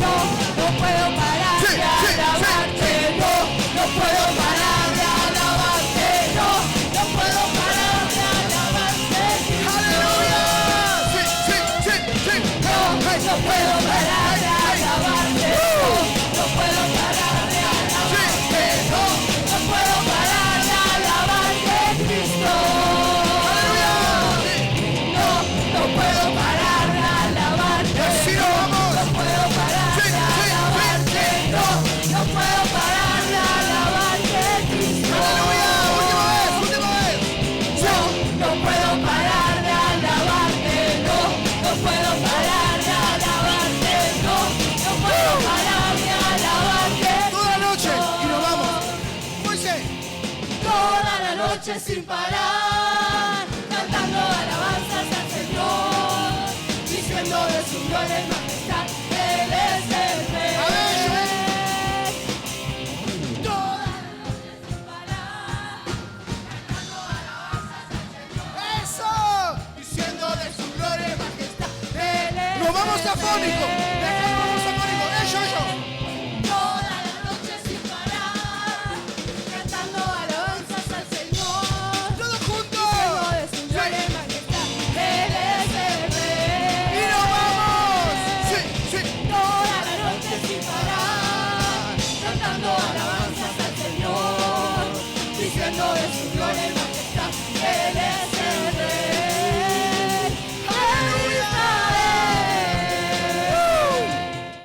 No, no puedo parar Sí, de sí, alabarte, no, no puedo parar de alabarte, no, no puedo parar de alabarte, Aleluya. Sí, sí, sí, sí. no, no puedo parar de alabarte, no, no puedo parar de alabarte, no, no puedo parar de alabarte, Cristo. No, no puedo parar de alabarte. Así nos vamos. No puedo parar Sí, de sí, alabarte. No, no puedo parar de alabarte, Cristo. Aleluya. Última vez. No, no puedo parar de alabarte. No, no puedo parar de alabarte. No, no puedo parar de alabarte. Toda la noche. Y nos vamos. Moisés. Toda la noche sin parar, cantando alabanzas al Señor, diciendo de su gloria y majestad, Él es el Rey. Toda la noche sin parar, cantando alabanzas al Señor, Eso. Diciendo de su gloria y majestad. Él es Nos vamos el afónicos. Rey.